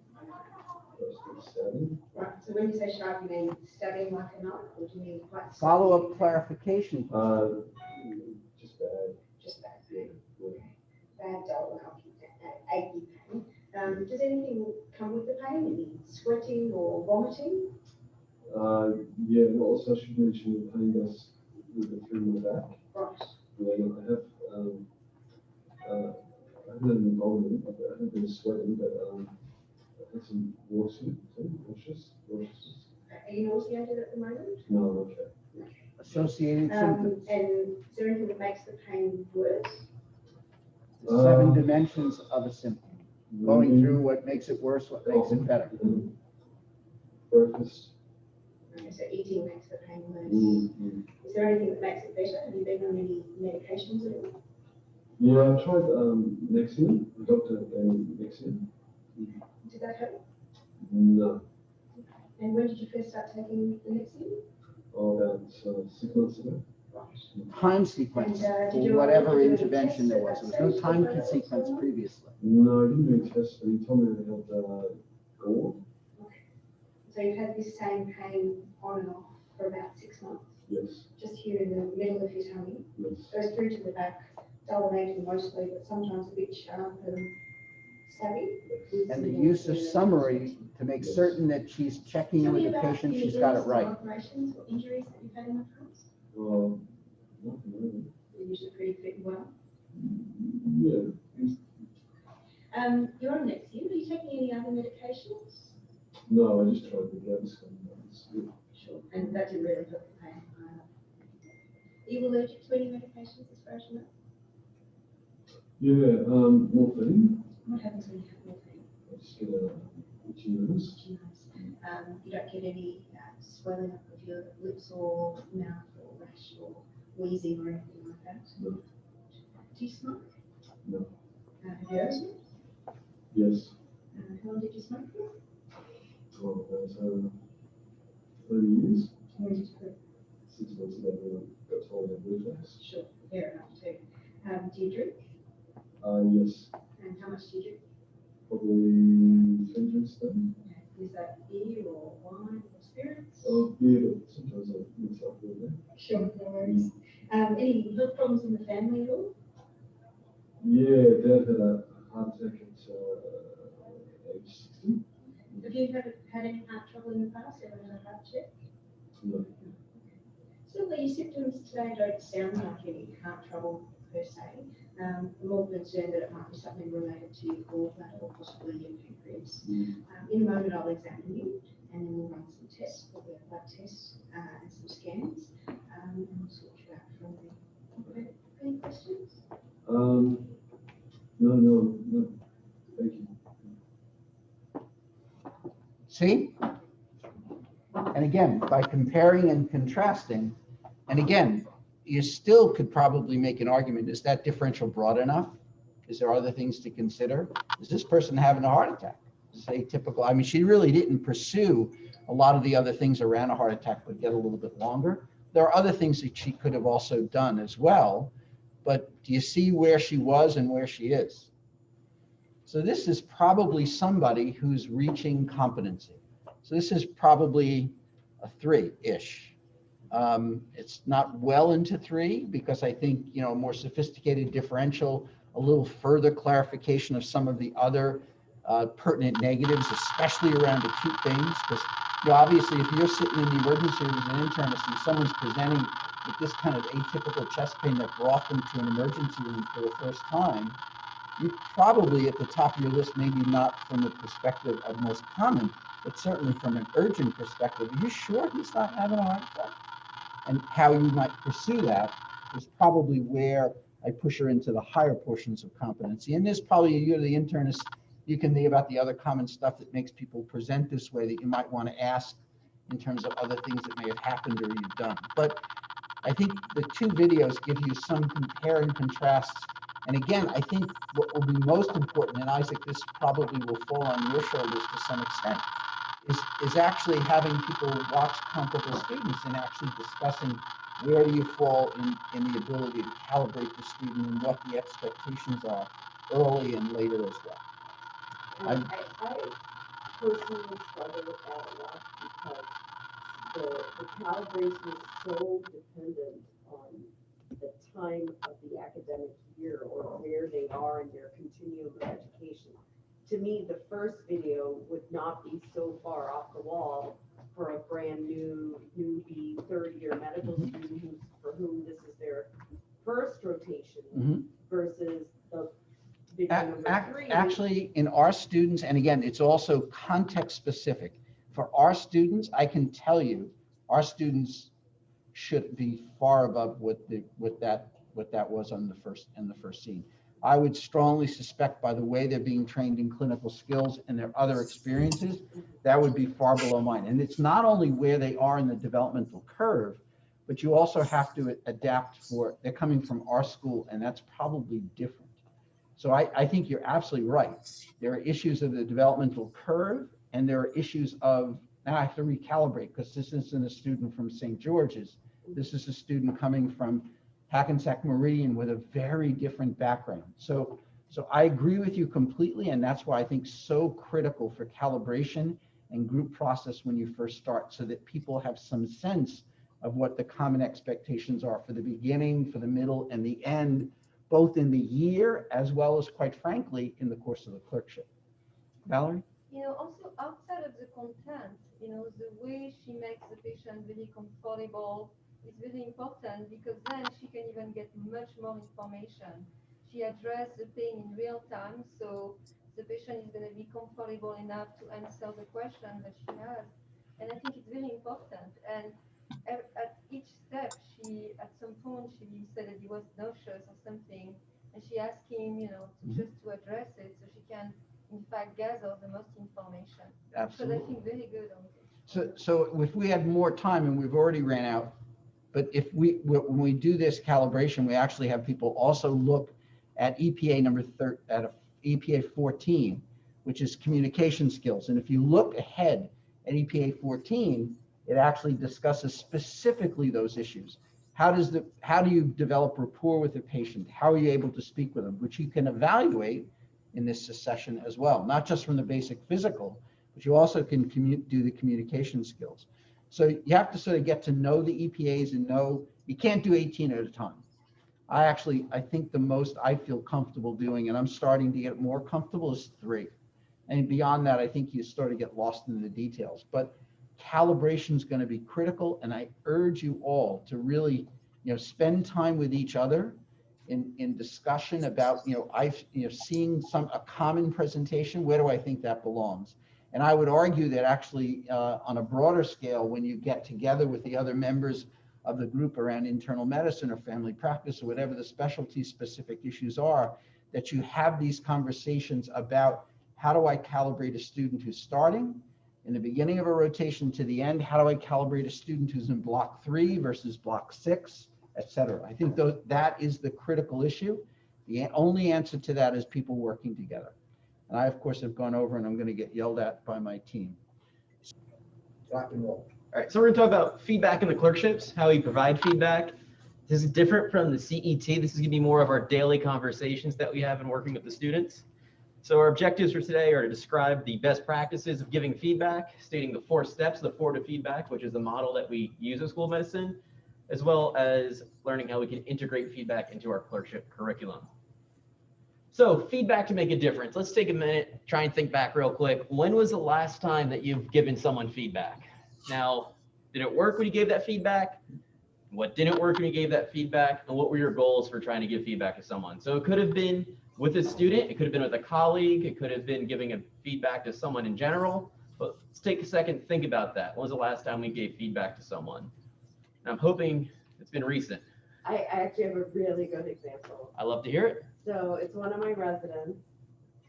stabbing. Right. So when you say sharp, you mean stabbing like a knife, or do you mean quite? Follow-up clarification. Just bad. Just bad Yeah, pain. yeah. Bad, dull, achy pain. Does anything come with the pain? Any sweating or vomiting? Yeah, and also I should mention the pain does with the through my back. Right. Yeah, I haven't had an involvement, I haven't been sweating, but I had some nauseousness. Are you nauseated at the moment? No, I'm okay. Associated symptoms. And is there anything that makes the pain worse? The 7 dimensions of a symptom. Going through what makes it worse, what makes it better. Breakfast. Okay, so eating makes the pain worse. Mm-hmm. Is there anything that makes it better? Have you been on any medications at all? Yeah, I tried Nexium. The doctor gave me Nexium. Did that help? No. And when did you first start taking the Nexium? Oh, about 6 months ago. time sequence And, for did you whatever already do any intervention tests there at was. that There was no stage time before that sequence was previously. No, I didn't do a test, but he told me they had gold. So you've had this same pain on and off for about 6 months, Yes, just here in the middle of your tummy, yes. goes through to the back, dominating mostly, but sometimes a bit sharp and stabby. And the use of summary to make certain that she's checking in with the patient, she's got it right. Operations or injuries that you've had in the past? Nothing really. You're usually pretty fit and well. Yeah. You're on Nexium. Are you taking any other medications? No, I just tried the Gaviscon. Sure. And that didn't really help the pain. Are you allergic to any medications as far as you know? Yeah, morphine. What happens when you have morphine? I just get a itchy nose. You don't get any swelling up of your lips or mouth or rash or wheezing or anything like that? No. Do you smoke? No. Have you ever smoked? Yes. How long did you smoke for? Well, that's 30 years. When did you quit? 6 months ago, I got told I would last. Sure, fair enough too. Do you drink? Yes, And how much do you drink? probably 10 drinks a day. Is that beer or wine or spirits? Beer, but sometimes I mix up with it. Sure, no worries. Any health problems in the family at all? Yeah, Dad had a heart attack at age 60. Have you had any heart trouble in the past? Ever had a heart check? No. So your symptoms today don't sound like any heart trouble per se. I'm more concerned that it might be something related to your gallbladder or possibly your pancreas. In a moment I'll examine you and then we'll run some tests, probably a blood test and some scans, and we'll sort you out from there. Okay. Any questions? No. Thank you. See? And again, by comparing and contrasting, and again, you still could probably make an argument, is that differential broad enough? Is there other things to consider? Is this person having a heart attack? Is it atypical? I mean, she really didn't pursue a lot of the other things around a heart attack, but get a little bit longer. There are other things that she could have also done as well, but do you see where she was and where she is? So this is probably somebody who's reaching competency. So this is probably a 3-ish. It's not well into 3 because I think, you know, more sophisticated differential, a little further clarification of some of the other pertinent negatives, especially around acute things. Because, you know, obviously if you're sitting in the emergency room as an internist and someone's presenting with this kind of atypical chest pain that brought them to an emergency room for the first time, you probably at the top of your list, maybe not from the perspective of most common, but certainly from an urgent perspective, are you sure he's not having a heart attack? And how you might pursue that is probably where I push her into the higher portions of competency. And there's probably, you're the internist, you can think about the other common stuff that makes people present this way that you might want to ask in terms of other things that may have happened or you've done. But I think the 2 videos give you some compare and contrasts. And again, I think what will be most important, and Isaac, this probably will fall on your shoulders to some extent, is actually having people watch comparable students and actually discussing where you fall in the ability to calibrate the student and what the expectations are early and later as well. I personally struggle with that a lot because the calibration is so dependent on the time of the academic year or where they are in their continuum of education. To me, the first video would not be so far off the wall for a brand new newbie third-year medical student for whom this is their first rotation versus the video number 3. Actually, in our students, and again, it's also context specific. For our students, I can tell you, our students should be far above what that was in the first scene. I would strongly suspect by the way they're being trained in clinical skills and their other experiences, that would be far below mine. And it's not only where they are in the developmental curve, but you also have to adapt for, they're coming from our school and that's probably different. So I think you're absolutely right. There are issues of the developmental curve and there are issues of, now I have to recalibrate because this isn't a student from St. George's. This is a student coming from Hackensack Meridian with a very different background. So I agree with you completely, and that's why I think so critical for calibration and group process when you first start, so that people have some sense of what the common expectations are for the beginning, for the middle, and the end, both in the year as well as, quite frankly, in the course of the clerkship. Valerie? Also outside of the content, the way she makes the patient really comfortable is really important, because then she can even get much more information. She addresses the pain in real time, so the patient is going to be comfortable enough to answer the question that she has. And I think it's really important. And at each step, at some point, she said that he was nauseous or something, and she asked him, just to address it so she can, in fact, gather the most information. Absolutely. So I think very good on this. So if we had more time, and we've already ran out, but when we do this calibration, we actually have people also look at EPA 14, which is communication skills. And if you look ahead at EPA 14, it actually discusses specifically those issues. How do you develop rapport with the patient? How are you able to speak with them? Which you can evaluate in this session as well, not just from the basic physical, but you also can do the communication skills. So you have to sort of get to know the EPAs and know you can't do 18 at a time. I think the most I feel comfortable doing, and I'm starting to get more comfortable, is 3. And beyond that, I think you start to get lost in the details. But calibration is going to be critical, and I urge you all to really, spend time with each other in discussion about, seeing a common presentation. Where do I think that belongs? And I would argue that actually, on a broader scale, when you get together with the other members of the group around internal medicine or family practice or whatever the specialty specific issues are, that you have these conversations about, how do I calibrate a student who's starting in the beginning of a rotation to the end? How do I calibrate a student who's in block 3 versus block 6, et cetera? I think that is the critical issue. The only answer to that is people working together. And I, of course, have gone over, and I'm going to get yelled at by my team. Rock and roll. All right, so we're going to talk about feedback in the clerkships, how we provide feedback. This is different from the CET. This is going to be more of our daily conversations that we have in working with the students. So our objectives for today are to describe the best practices of giving feedback, stating the 4 steps, the 4 to feedback, which is the model that we use in school medicine, as well as learning how we can integrate feedback into our clerkship curriculum. So feedback to make a difference. Let's take a minute, try and think back real quick. When was the last time that you've given someone feedback? Now, did it work when you gave that feedback? What didn't work when you gave that feedback? And what were your goals for trying to give feedback to someone? So it could have been with a student, it could have been with a colleague, it could have been giving a feedback to someone in general. But let's take a second to think about that. When was the last time we gave feedback to someone? And I'm hoping it's been recent. I actually have a really good example. I love to hear it. So it's one of my residents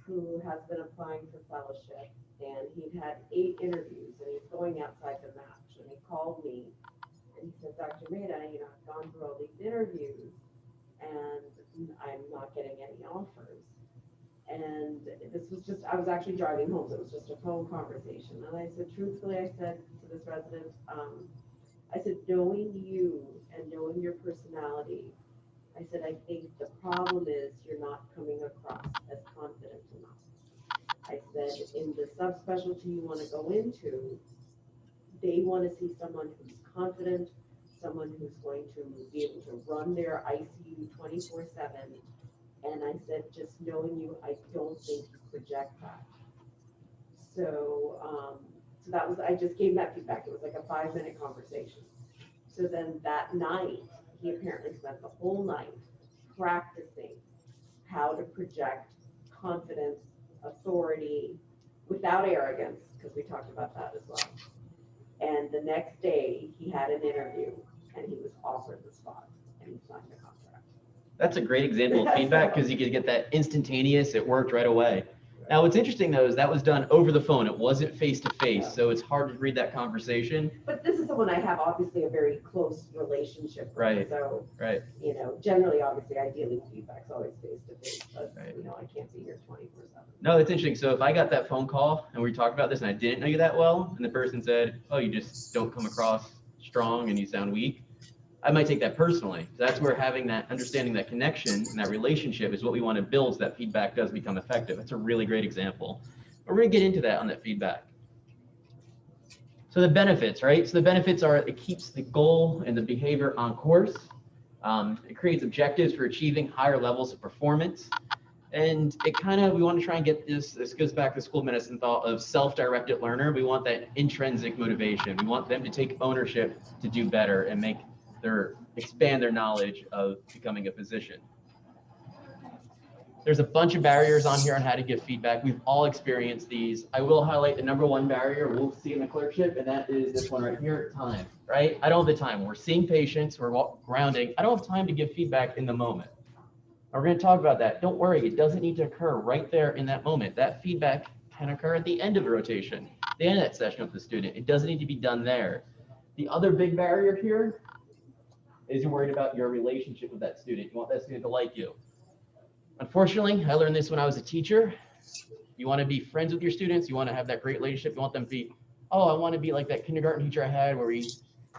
who has been applying for fellowship, and he'd had 8 interviews, and he's going outside the match. And he called me, and he said, Dr. Maida, I've gone through all these interviews, and I'm not getting any offers. And this was just, I was actually driving home, so it was just a phone conversation. And I said, truthfully, I said to this resident, I said, knowing you and knowing your personality, I said, I think the problem is you're not coming across as confident enough. I said, in the subspecialty you want to go into, they want to see someone who's confident, someone who's going to be able to run their ICU 24/7. And I said, just knowing you, I don't think you project that. So, so that was, I just gave that feedback. It was like a 5-minute conversation. So then that night, he apparently spent the whole night practicing how to project confidence, authority, without arrogance, because we talked about that as well. And the next day, he had an interview, and he was offered the spot, and he signed the contract. That's a great example of feedback, because you could get that instantaneous. It worked right away. Now, what's interesting, though, is that was done over the phone. It wasn't face-to-face, so it's hard to read that conversation. But this is someone I have obviously a very close relationship with. Right. So, Right. Generally, obviously, ideally, feedback's always face-to-face, but, Right. I can't be here 24/7. No, that's interesting. So if I got that phone call and we talked about this and I didn't know you that well, and the person said, oh, you just don't come across strong and you sound weak, I might take that personally. That's where having that understanding, that connection and that relationship is what we want to build so that feedback does become effective. That's a really great example. We're going to get into that on that feedback. So the benefits, right? So the benefits are it keeps the goal and the behavior on course. It creates objectives for achieving higher levels of performance. And it kind of, we want to try and get this goes back to school medicine thought of self-directed learner. We want that intrinsic motivation. We want them to take ownership to do better and expand their knowledge of becoming a physician. There's a bunch of barriers on here on how to give feedback. We've all experienced these. I will highlight the number 1 barrier we'll see in the clerkship, and that is this one right here, time, right? I don't have the time. We're seeing patients, we're grounding. I don't have time to give feedback in the moment. We're going to talk about that. Don't worry, it doesn't need to occur right there in that moment. That feedback can occur at the end of the rotation, the end of that session with the student. It doesn't need to be done there. The other big barrier here is you're worried about your relationship with that student. You want that student to like you. Unfortunately, I learned this when I was a teacher. You want to be friends with your students. You want to have that great relationship. You want them to be, oh, I want to be like that kindergarten teacher I had where we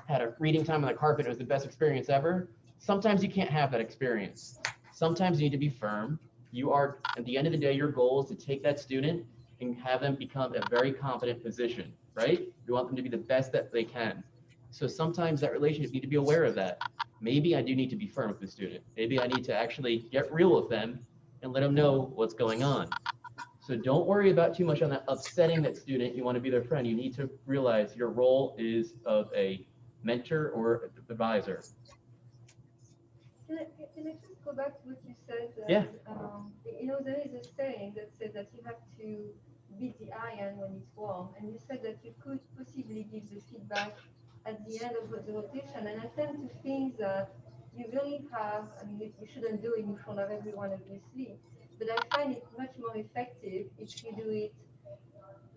had a reading time on the carpet. It was the best experience ever. Sometimes you can't have that experience. Sometimes you need to be firm. You are, at the end of the day, your goal is to take that student and have them become a very competent physician, right? You want them to be the best that they can. So sometimes that relationship, you need to be aware of that. Maybe I do need to be firm with the student. Maybe I need to actually get real with them and let them know what's going on. So don't worry about too much on that upsetting that student. You want to be their friend. You need to realize your role is of a mentor or advisor. Can I just go back to what you said? Yeah. You know, there is a saying that says that you have to beat the iron when it's warm, and you said that you could possibly give the feedback at the end of the rotation, and I tend to think that you really have, I mean, you shouldn't do it in front of everyone, obviously, but I find it much more effective if you do it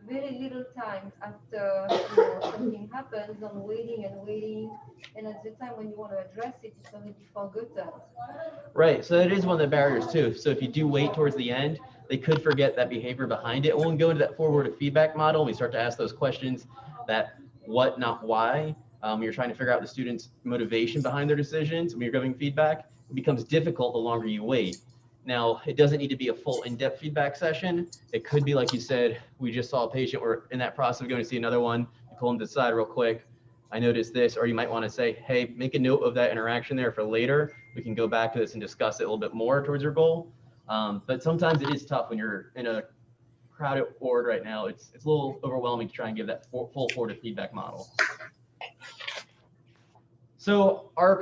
very little time after something happens, than waiting, and at the time when you want to address it, it's already forgotten. Right, so that is one of the barriers too. So if you do wait towards the end, they could forget that behavior behind it. When we go into that forward feedback model, we start to ask those questions, that what, not why. You're trying to figure out the student's motivation behind their decisions. When you're giving feedback, it becomes difficult the longer you wait. Now, it doesn't need to be a full in-depth feedback session. It could be, like you said, we just saw a patient, we're in that process of going to see another one, you pull them to the side real quick. I noticed this, or you might want to say, hey, make a note of that interaction there for later. We can go back to this and discuss it a little bit more towards your goal. But sometimes it is tough when you're in a crowded ward right now. It's a little overwhelming to try and give that full forward feedback model. So our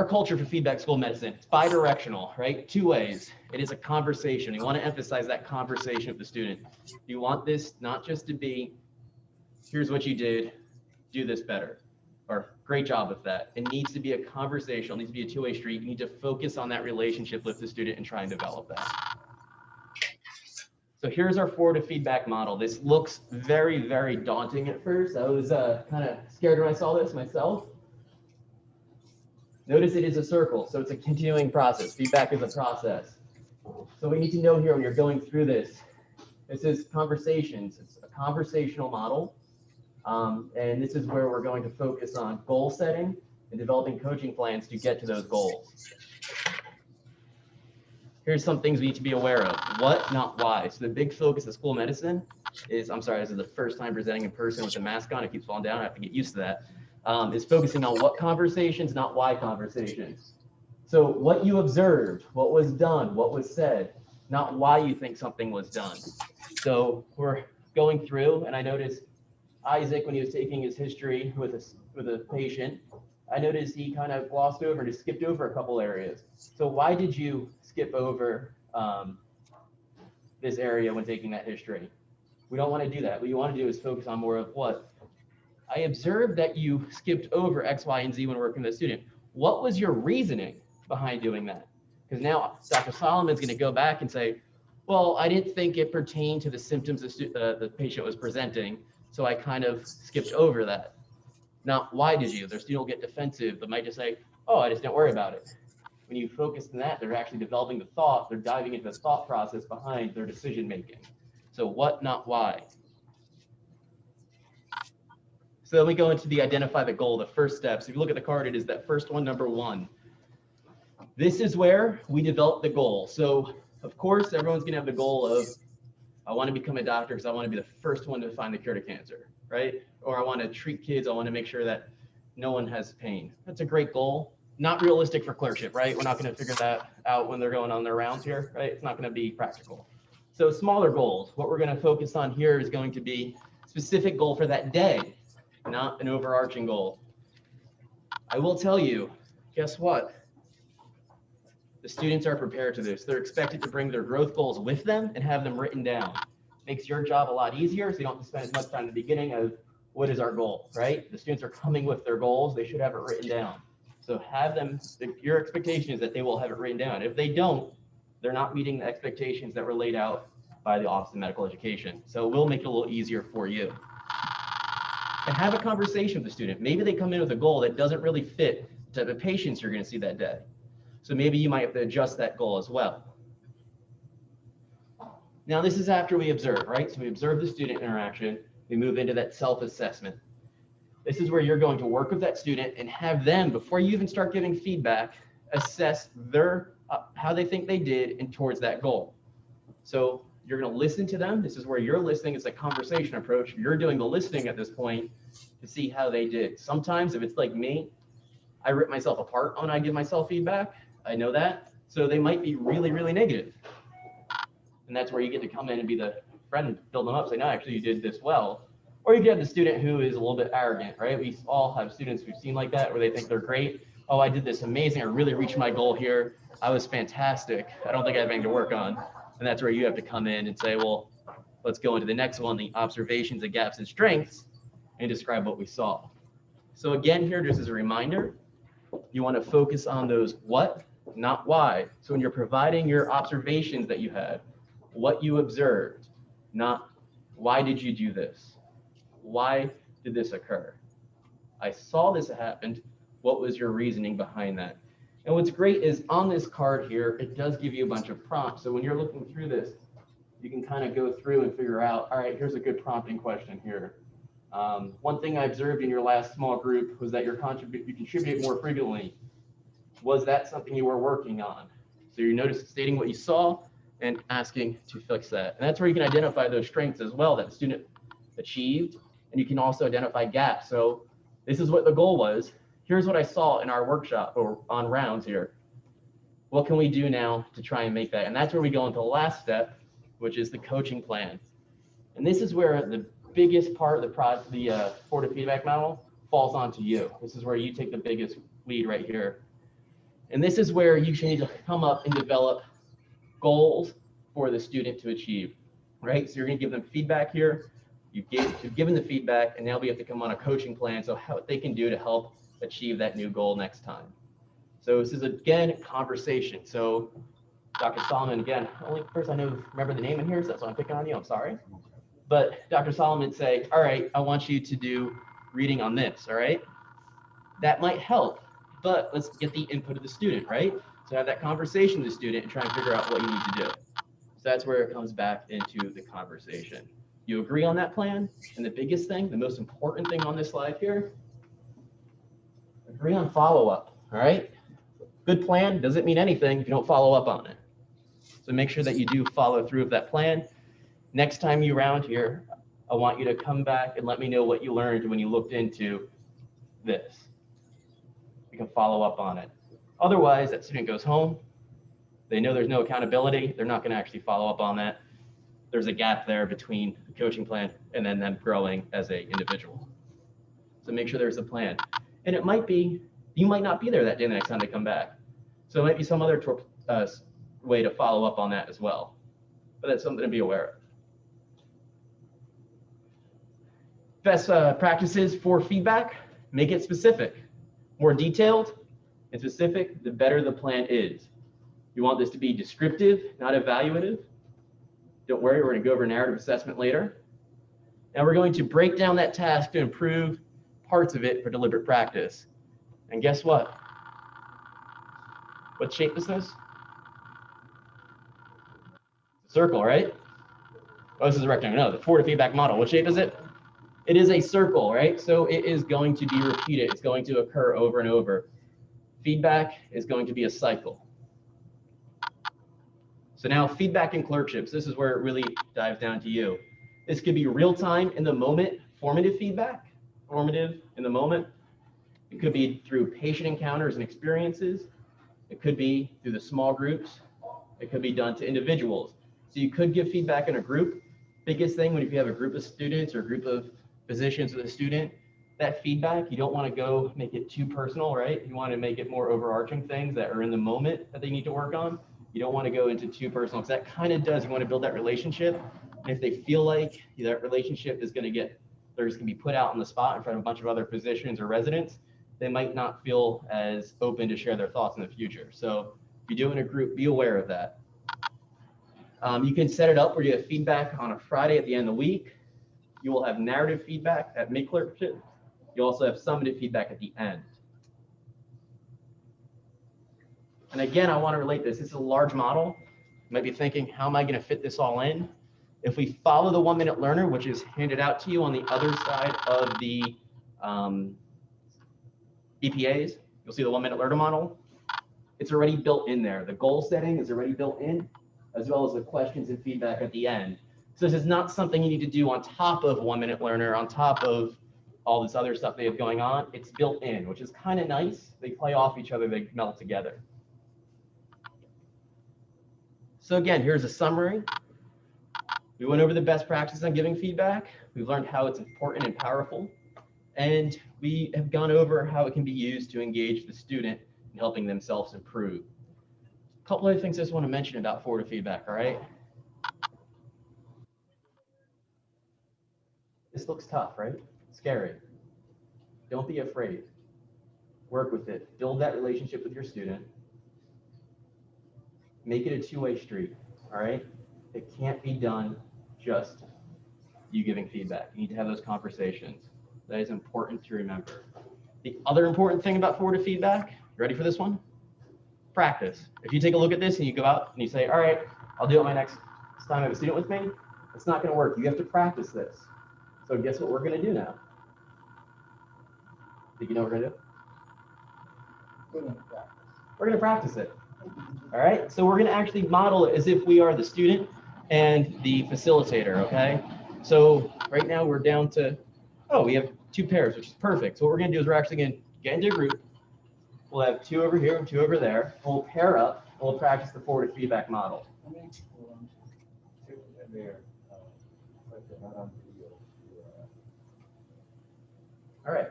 culture for feedback school medicine, it's bi-directional, right? 2 ways. It is a conversation. You want to emphasize that conversation with the student. You want this not just to be, here's what you did, do this better, or great job with that. It needs to be a conversation. It needs to be a 2-way street. You need to focus on that relationship with the student and try and develop that. So here's our forward feedback model. This looks very, very daunting at first. I was kind of scared when I saw this myself. Notice it is a circle, so it's a continuing process. Feedback is a process. So we need to know here when you're going through this, this is conversations. It's a conversational model. And this is where we're going to focus on goal setting and developing coaching plans to get to those goals. Here's some things we need to be aware of. What, not why. So the big focus of school medicine is, I'm sorry, this is the first time presenting in person with a mask on. It keeps falling down. I have to get used to that. Is focusing on what conversations, not why conversations. So what you observed, what was done, what was said, not why you think something was done. So we're going through, and I noticed Isaac, when he was taking his history with a patient, I noticed he kind of glossed over and just skipped over a couple areas. So why did you skip over this area when taking that history? We don't want to do that. What you want to do is focus on more of what? I observed that you skipped over X, Y, and Z when working with a student. What was your reasoning behind doing that? Because now Dr. Solomon's going to go back and say, well, I didn't think it pertained to the symptoms the patient was presenting, so I kind of skipped over that. Now, why did you? Their student will get defensive, but might just say, oh, I just didn't worry about it. When you focus on that, they're actually developing the thought, they're diving into the thought process behind their decision making. So what, not why. So So then we go into the identify the goal, the first steps. If you look at the card, it is that first one, number 1. This is where we develop the goal. So of course, everyone's gonna have the goal of, I want to become a doctor because I want to be the first one to find the cure to cancer, right? Or I want to treat kids. I want to make sure that no one has pain. That's a great goal. Not realistic for clerkship, right? We're not going to figure that out when they're going on their rounds here, right? It's not going to be practical. So smaller goals. What we're going to focus on here is going to be specific goal for that day, not an overarching goal. I will tell you, guess what? The students are prepared to this. They're expected to bring their growth goals with them and have them written down. Makes your job a lot easier, so you don't have to spend as much time at the beginning of what is our goal, right? The students are coming with their goals. They should have it written down. So have them, your expectation is that they will have it written down. If they don't, they're not meeting the expectations that were laid out by the Office of Medical Education. So it will make it a little easier for you. And have a conversation with the student. Maybe they come in with a goal that doesn't really fit the type of patients you're going to see that day. So maybe you might have to adjust that goal as well. Now this is after we observe, right? So we observe the student interaction. We move into that self-assessment. This is where you're going to work with that student and have them, before you even start giving feedback, assess their how they think they did and towards that goal. So you're going to listen to them. This is where you're listening. It's a conversation approach. You're doing the listening at this point to see how they did. Sometimes if it's like me, I rip myself apart when I give myself feedback. I know that. So they might be really, really negative. And that's where you get to come in and be the friend and build them up, say, no, actually you did this well. Or you get the student who is a little bit arrogant, right? We all have students we've seen like that, where they think they're great. Oh, I did this amazing. I really reached my goal here. I was fantastic. I don't think I have anything to work on. And that's where you have to come in and say, well, let's go into the next one, the observations of gaps and strengths, and describe what we saw. So again, here, just as a reminder, you want to focus on those what, not why. So when you're providing your observations that you had, what you observed, not why did you do this? Why did this occur? I saw this happened. What was your reasoning behind that? And what's great is on this card here, it does give you a bunch of prompts. So when you're looking through this, you can kind of go through and figure out, all right, here's a good prompting question here. One thing I observed in your last small group was that you contribute more frequently. Was that something you were working on? So you notice stating what you saw and asking to fix that. And that's where you can identify those strengths as well that the student achieved. And you can also identify gaps. So this is what the goal was. Here's what I saw in our workshop or on rounds here. What can we do now to try and make that? And that's where we go into the last step, which is the coaching plan. And this is where the biggest part of the supportive feedback model falls onto you. This is where you take the biggest lead right here. And this is where you need to come up and develop goals for the student to achieve, right? So you're going to give them feedback here. You've given the feedback, and now we have to come on a coaching plan, so what they can do to help achieve that new goal next time. So this is, again, conversation. So Dr. Solomon, again, only person I know remember the name in here, so that's why I'm picking on you. I'm sorry. But Dr. Solomon say, all right, I want you to do reading on this, all right? That might help, but let's get the input of the student, right? So have that conversation with the student and try and figure out what you need to do. So that's where it comes back into the conversation. You agree on that plan? And the biggest thing, the most important thing on this slide here, agree on follow-up, all right? Good plan doesn't mean anything if you don't follow up on it. So make sure that you do follow through with that plan. Next time you round here, I want you to come back and let me know what you learned when you looked into this. You can follow up on it. Otherwise, that student goes home. They know there's no accountability. They're not going to actually follow up on that. There's a gap there between the coaching plan and then them growing as an individual. So make sure there's a plan. And it might be, you might not be there that day the next time they come back. So it might be some other way to follow up on that as well. But that's something to be aware of. Best practices for feedback, make it specific. More detailed and specific, the better the plan is. You want this to be descriptive, not evaluative. Don't worry, we're going to go over narrative assessment later. Now we're going to break down that task to improve parts of it for deliberate practice. And guess what? What shape is this? Circle, right? Oh, this is a rectangle. No, the forward feedback model. What shape is it? It is a circle, right? So it is going to be repeated. It's going to occur over and over. Feedback is going to be a cycle. So now feedback in clerkships, this is where it really dives down to you. This could be real time in the moment, formative feedback, formative in the moment. It could be through patient encounters and experiences. It could be through the small groups. It could be done to individuals. So you could give feedback in a group. Biggest thing when if you have a group of students or a group of physicians with a student, that feedback, you don't want to go make it too personal, right? You want to make it more overarching things that are in the moment that they need to work on. You don't want to go into too personal because that kind of does, you want to build that relationship. And if they feel like that relationship is going to get, they're just going to be put out on the spot in front of a bunch of other physicians or residents, they might not feel as open to share their thoughts in the future. So if you do it in a group, be aware of that. You can set it up where you have feedback on a Friday at the end of the week. You will have narrative feedback at mid-clerkship. You also have summative feedback at the end. And again, I want to relate this. This is a large model. You might be thinking, how am I going to fit this all in? If we follow the 1 minute learner, which is handed out to you on the other side of the EPAs, you'll see the 1 minute learner model. It's already built in there. The goal setting is already built in, as well as the questions and feedback at the end. So this is not something you need to do on top of 1 minute learner, on top of all this other stuff they have going on. It's built in, which is kind of nice. They play off each other, they melt together. So again, here's a summary. We went over the best practices on giving feedback. We've learned how it's important and powerful. And we have gone over how it can be used to engage the student in helping themselves improve. A couple other things I just want to mention about forward feedback, all right? This looks tough, right? Scary. Don't be afraid. Work with it. Build that relationship with your student. Make it a two-way street, all right? It can't be done just you giving feedback. You need to have those conversations. That is important to remember. The other important thing about forward feedback, you ready for this one? Practice. If you take a look at this and you go out and you say, all right, I'll do it my next time I have a student with me, it's not gonna work. You have to practice this. So guess what we're gonna do now? Think you know what we're gonna do? We're gonna practice it. All right, so we're gonna actually model it as if we are the student and the facilitator, okay? So right now we're down to, oh, we have 2 pairs, which is perfect. So what we're gonna do is we're actually gonna get into a group. We'll have 2 over here and 2 over there. We'll pair up and we'll practice the forward feedback model. All right,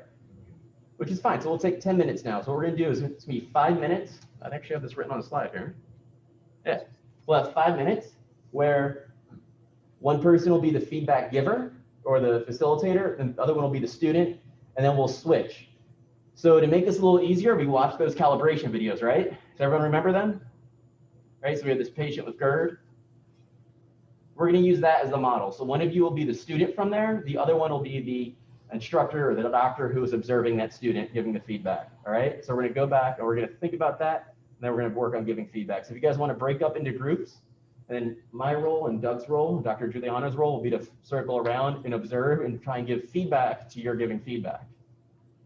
which is fine. So we'll take 10 minutes now. So what we're gonna do is it's gonna be 5 minutes. I actually have this written on a slide here. Yeah, we'll have 5 minutes where one person will be the feedback giver or the facilitator, and the other one will be the student, and then we'll switch. So to make this a little easier, we watched those calibration videos, right? Does everyone remember them? Right, so we have this patient with GERD. We're gonna use that as the model. So one of you will be the student from there, the other one will be the instructor or the doctor who is observing that student giving the feedback, all right? So we're gonna go back and we're gonna think about that, and then we're gonna work on giving feedback. So if you guys wanna break up into groups, then my role and Doug's role, Dr. Giuliano's role will be to circle around and observe and try and give feedback to your giving feedback.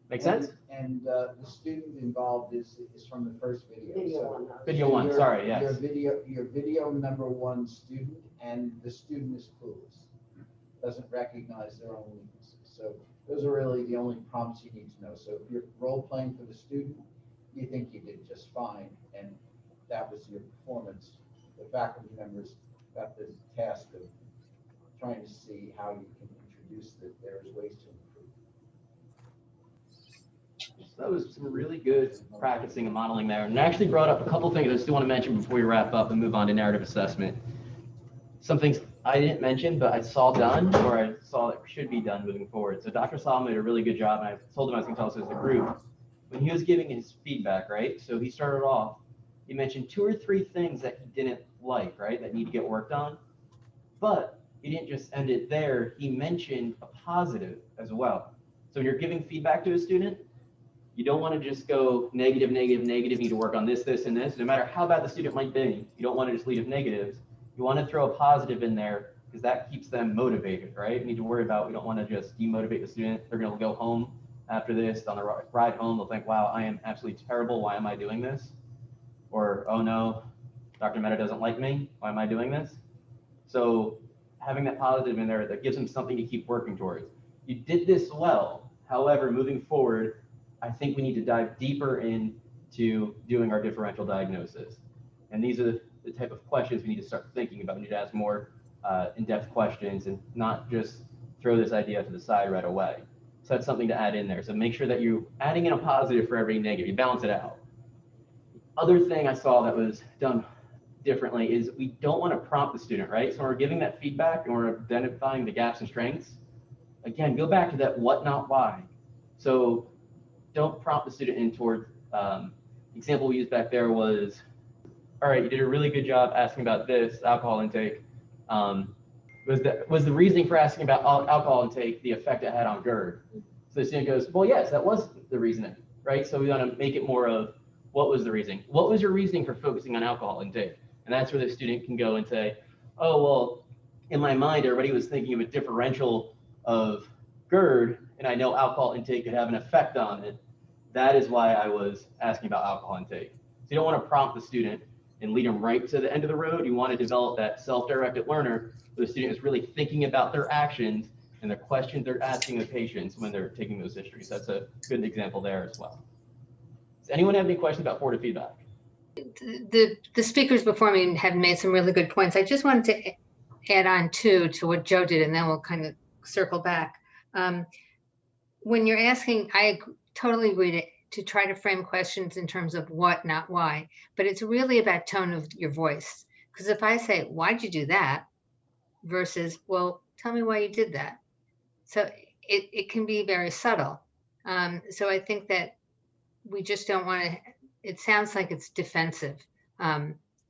Make sense? And the student involved is from the first video. Video So- one. Video one, sorry, yes. Your video number 1 student, and the student is clueless, doesn't recognize their own weaknesses. So those are really the only prompts you need to know. So if you're role playing for the student, you think you did just fine, and that was your performance. The faculty members got the task of trying to see how you can introduce that there's ways to improve. So that was some really good practicing and modeling there. And I actually brought up a couple things I still want to mention before we wrap up and move on to narrative assessment. Some things I didn't mention, but I saw done, or I saw that should be done moving forward. So Dr. Solomon did a really good job, and I told him I was going to tell us as a group. When he was giving his feedback, right? So he started off, he mentioned 2 or 3 things that he didn't like, right? That need to get worked on. But he didn't just end it there. He mentioned a positive as well. So when you're giving feedback to a student, you don't want to just go negative, negative, negative, need to work on this, this, and this. No matter how bad the student might be, you don't want to just lead with negatives. You want to throw a positive in there because that keeps them motivated, right? We need to worry about, we don't want to just demotivate the student. They're going to go home after this, on the ride home, they'll think, wow, I am absolutely terrible. Why am I doing this? Or, oh no, Dr. Mehta doesn't like me. Why am I doing this? So having that positive in there, that gives them something to keep working towards. You did this well. However, moving forward, I think we need to dive deeper into doing our differential diagnosis. And these are the type of questions we need to start thinking about. We need to ask more in-depth questions and not just throw this idea to the side right away. So that's something to add in there. So make sure that you're adding in a positive for every negative. You balance it out. Other thing I saw that was done differently is we don't want to prompt the student, right? So when we're giving that feedback and we're identifying the gaps and strengths, again, go back to that what, not why. So don't prompt the student in toward, example we used back there was, all right, you did a really good job asking about this alcohol intake. Was the reasoning for asking about alcohol intake the effect it had on GERD? So the student goes, well, yes, that was the reasoning, right? So we want to make it more of, what was the reasoning? What was your reasoning for focusing on alcohol intake? And that's where the student can go and say, oh, well, in my mind, everybody was thinking of a differential of GERD, and I know alcohol intake could have an effect on it. That is why I was asking about alcohol intake. So you don't want to prompt the student and lead them right to the end of the road. You want to develop that self-directed learner where the student is really thinking about their actions and the questions they're asking the patients when they're taking those histories. That's a good example there as well. Does anyone have any questions about formative feedback? The speakers before me have made some really good points. I just wanted to add on to what Joe did, and then we'll kind of circle back. When you're asking, I totally agree to try to frame questions in terms of what, not why, but it's really about tone of your voice. Because if I say, why'd you do that? Versus, well, tell me why you did that. So it can be very subtle. So I think that we just don't want to, it sounds like it's defensive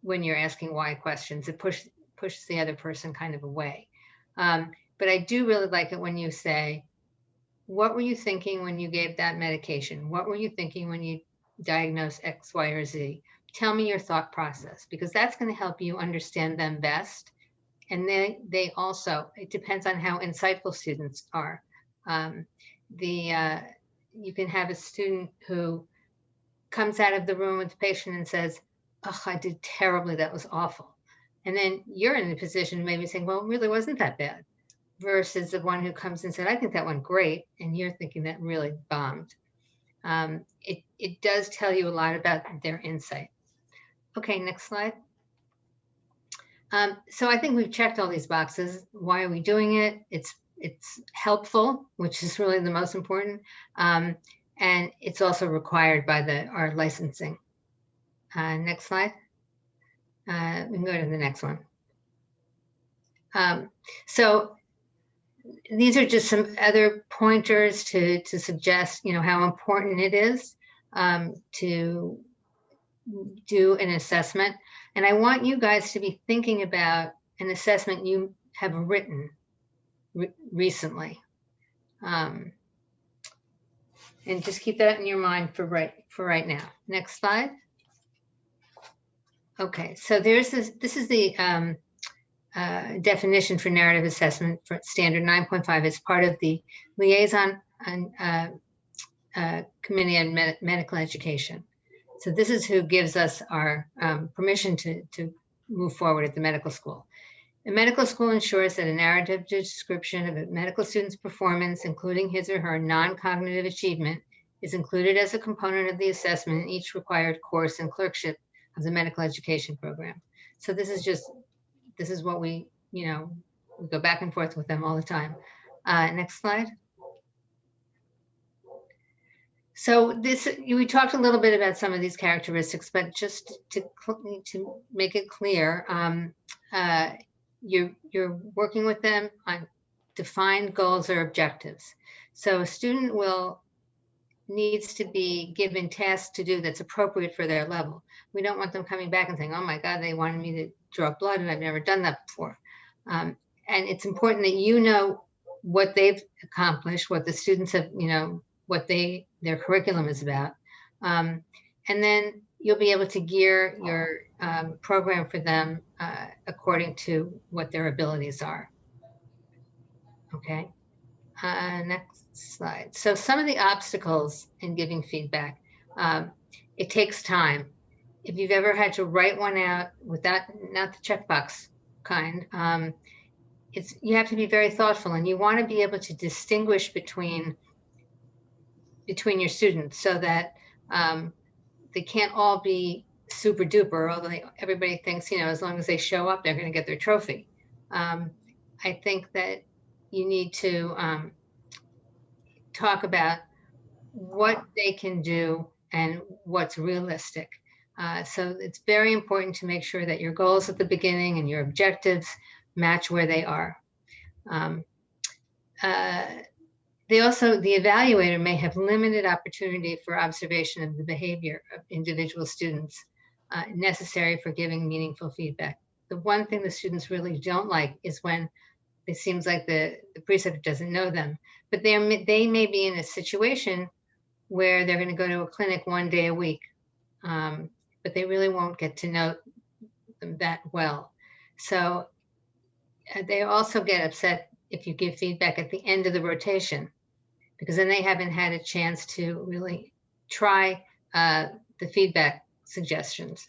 when you're asking why questions. It pushes the other person kind of away. But I do really like it when you say, what were you thinking when you gave that medication? What were you thinking when you diagnosed X, Y, or Z? Tell me your thought process, because that's going to help you understand them best. And they also, it depends on how insightful students are. You can have a student who comes out of the room with the patient and says, oh, I did terribly, that was awful. And then you're in the position maybe saying, well, it really wasn't that bad. Versus the one who comes and said, I think that went great. And you're thinking that really bombed. It does tell you a lot about their insight. Okay, next slide. So I think we've checked all these boxes. Why are we doing it? It's helpful, which is really the most important. And it's also required by our licensing. Next slide. We can go to the next one. So these are just some other pointers to suggest, how important it is to do an assessment. And I want you guys to be thinking about an assessment you have written recently. And just keep that in your mind for right now. Next slide. Okay, so this is the definition for narrative assessment for standard 9.5 as part of the liaison committee on medical education. So this is who gives us our permission to move forward at the medical school. The medical school ensures that a narrative description of a medical student's performance, including his or her non-cognitive achievement, is included as a component of the assessment in each required course and clerkship of the medical education program. So this is what we go back and forth with them all the time. Next slide. So we talked a little bit about some of these characteristics, but just to make it clear, you're working with them on defined goals or objectives. So a student needs to be given tasks to do that's appropriate for their level. We don't want them coming back and saying, oh my God, they wanted me to draw blood and I've never done that before. And it's important that you know what they've accomplished, what the students have, what their curriculum is about. And then you'll be able to gear your program for them according to what their abilities are. Okay, next slide. So some of the obstacles in giving feedback, it takes time. If you've ever had to write one out without, not the checkbox kind, you have to be very thoughtful, and you want to be able to distinguish between your students so that they can't all be super duper, although everybody thinks, as long as they show up, they're going to get their trophy. I think that you need to talk about what they can do and what's realistic. So it's very important to make sure that your goals at the beginning and your objectives match where they are. The evaluator may have limited opportunity for observation of the behavior of individual students necessary for giving meaningful feedback. The one thing the students really don't like is when it seems like the preceptor doesn't know them, but they may be in a situation where they're going to go to a clinic one day a week, but they really won't get to know them that well. So they also get upset if you give feedback at the end of the rotation, because then they haven't had a chance to really try the feedback suggestions.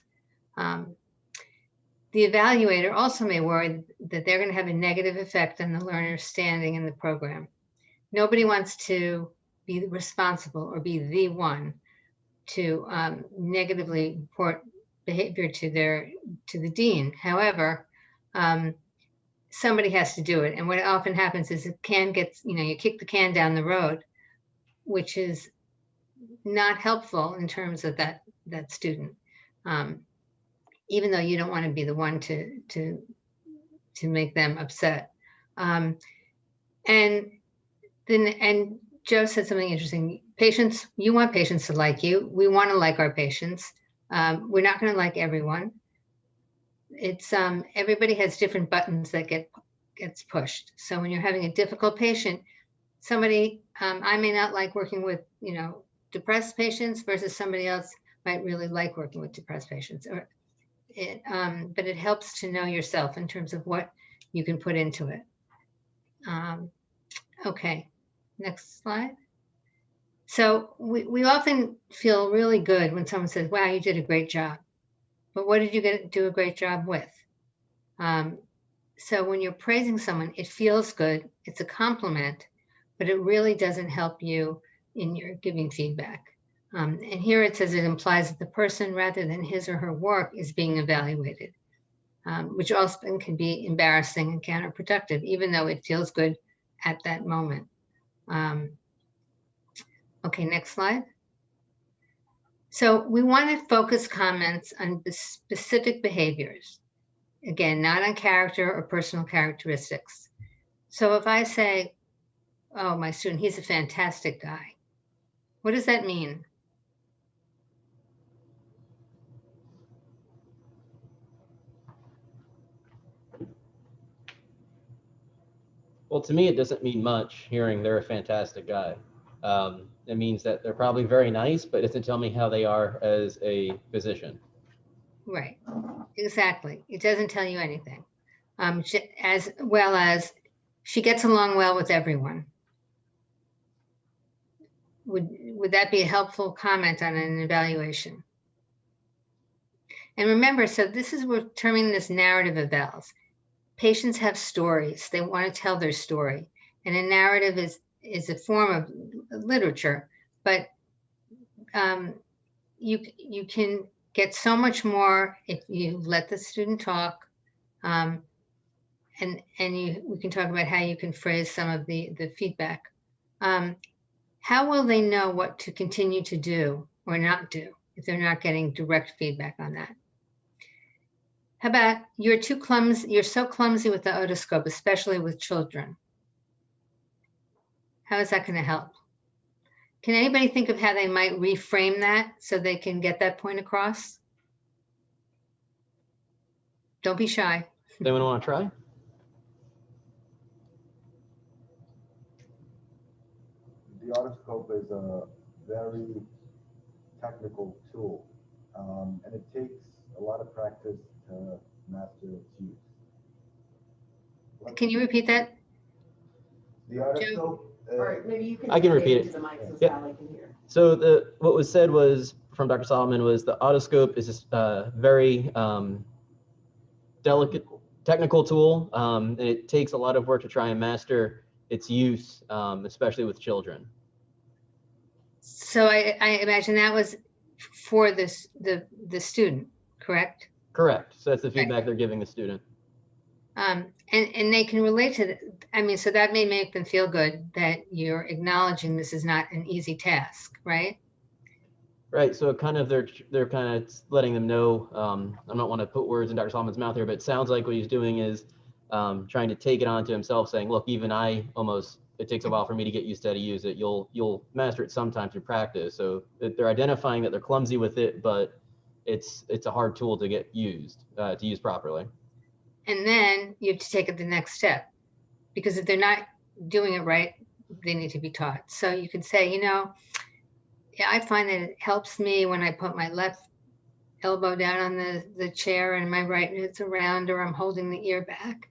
The evaluator also may worry that they're going to have a negative effect on the learner's standing in the program. Nobody wants to be responsible or be the one to negatively report behavior to the dean. However, somebody has to do it. And what often happens is it can get, you kick the can down the road, which is not helpful in terms of that student. Even though you don't want to be the one to make them upset. And Joe said something interesting. Patients, you want patients to like you. We want to like our patients. We're not going to like everyone. It's everybody has different buttons that gets pushed. So when you're having a difficult patient, somebody I may not like working with, depressed patients versus somebody else might really like working with depressed patients. But it helps to know yourself in terms of what you can put into it. Okay, next slide. So we often feel really good when someone says, wow, you did a great job. But what did you do a great job with? So when you're praising someone, it feels good. It's a compliment, but it really doesn't help you in your giving feedback. And here it says it implies that the person, rather than his or her work, is being evaluated, which often can be embarrassing and counterproductive, even though it feels good at that moment. Okay, next slide. So we want to focus comments on the specific behaviors. Again, not on character or personal characteristics. So if I say, oh, my student, he's a fantastic guy. What does that mean? Well, to me, it doesn't mean much hearing they're a fantastic guy. It means that they're probably very nice, but it doesn't tell me how they are as a physician. Right, exactly. It doesn't tell you anything. As well as she gets along well with everyone. Would that be a helpful comment on an evaluation? And remember, so this is, we're terming this narrative evals. Patients have stories. They want to tell their story. And a narrative is a form of literature, but you can get so much more if you let the student talk. And we can talk about how you can phrase some of the feedback. How will they know what to continue to do or not do if they're not getting direct feedback on that? How about you're so clumsy with the otoscope, especially with children. How is that going to help? Can anybody think of how they might reframe that so they can get that point across? Don't be shy. Anyone want to try? The otoscope is a very technical tool and it takes a lot of practice to master its use. Can you repeat that? The otoscope, Or maybe you can. I can say repeat into it. the mic so Yep. Sally can hear. So what was said was from Dr. Solomon was the otoscope is a very delicate technical tool, and it takes a lot of work to try and master its use, especially with children. So I imagine that was for this, the student, correct? Correct. So that's the Right. feedback they're giving the student. And they can relate to, I mean, so that may make them feel good that you're acknowledging this is not an easy task, right? Right. So kind of they're kind of letting them know. I don't want to put words in Dr. Solomon's mouth here, but it sounds like what he's doing is trying to take it onto himself, saying, "Look, even it takes a while for me to get used to how to use it. You'll master it sometime through practice." So they're identifying that they're clumsy with it, but it's a hard tool to get used to use properly. And then you have to take it the next step, because if they're not doing it right, they need to be taught. So you can say, you know, yeah, I find that it helps me when I put my left elbow down on the chair and my right is around, or I'm holding the ear back,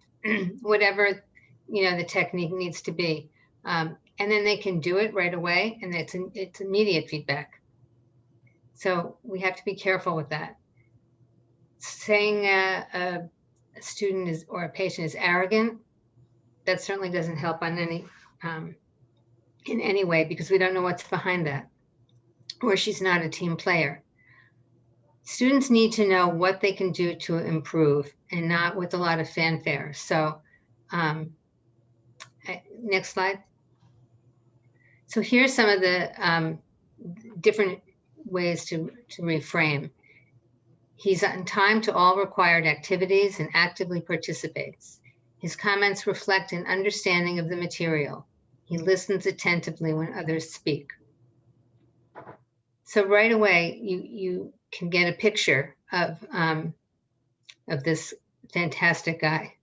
whatever, you know, the technique needs to be. And then they can do it right away, and it's immediate feedback. So we have to be careful with that. Saying a student is, or a patient is arrogant, that certainly doesn't help on any, in any way, because we don't know what's behind that. Or she's not a team player. Students need to know what they can do to improve, and not with a lot of fanfare. So next slide. So here's some of the different ways to reframe. He's on time to all required activities and actively participates. His comments reflect an understanding of the material. He listens attentively when others speak. So right away, you can get a picture of this fantastic guy.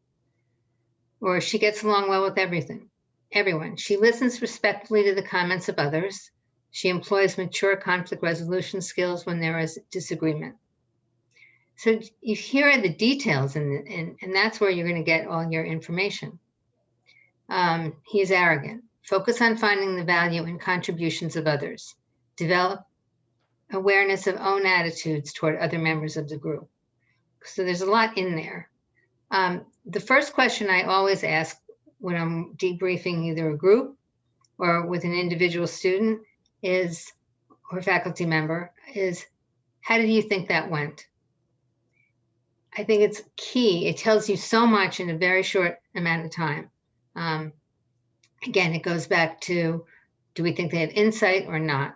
Or she gets along well with everyone. She listens respectfully to the comments of others. She employs mature conflict resolution skills when there is disagreement. So here are the details, and that's where you're going to get all your information. He is arrogant. Focus on finding the value and contributions of others. Develop awareness of own attitudes toward other members of the group. So there's a lot in there. The first question I always ask when I'm debriefing either a group or with an individual student is, or faculty member, is, how did you think that went? I think it's key. It tells you so much in a very short amount of time. Again, it goes back to, do we think they have insight or not?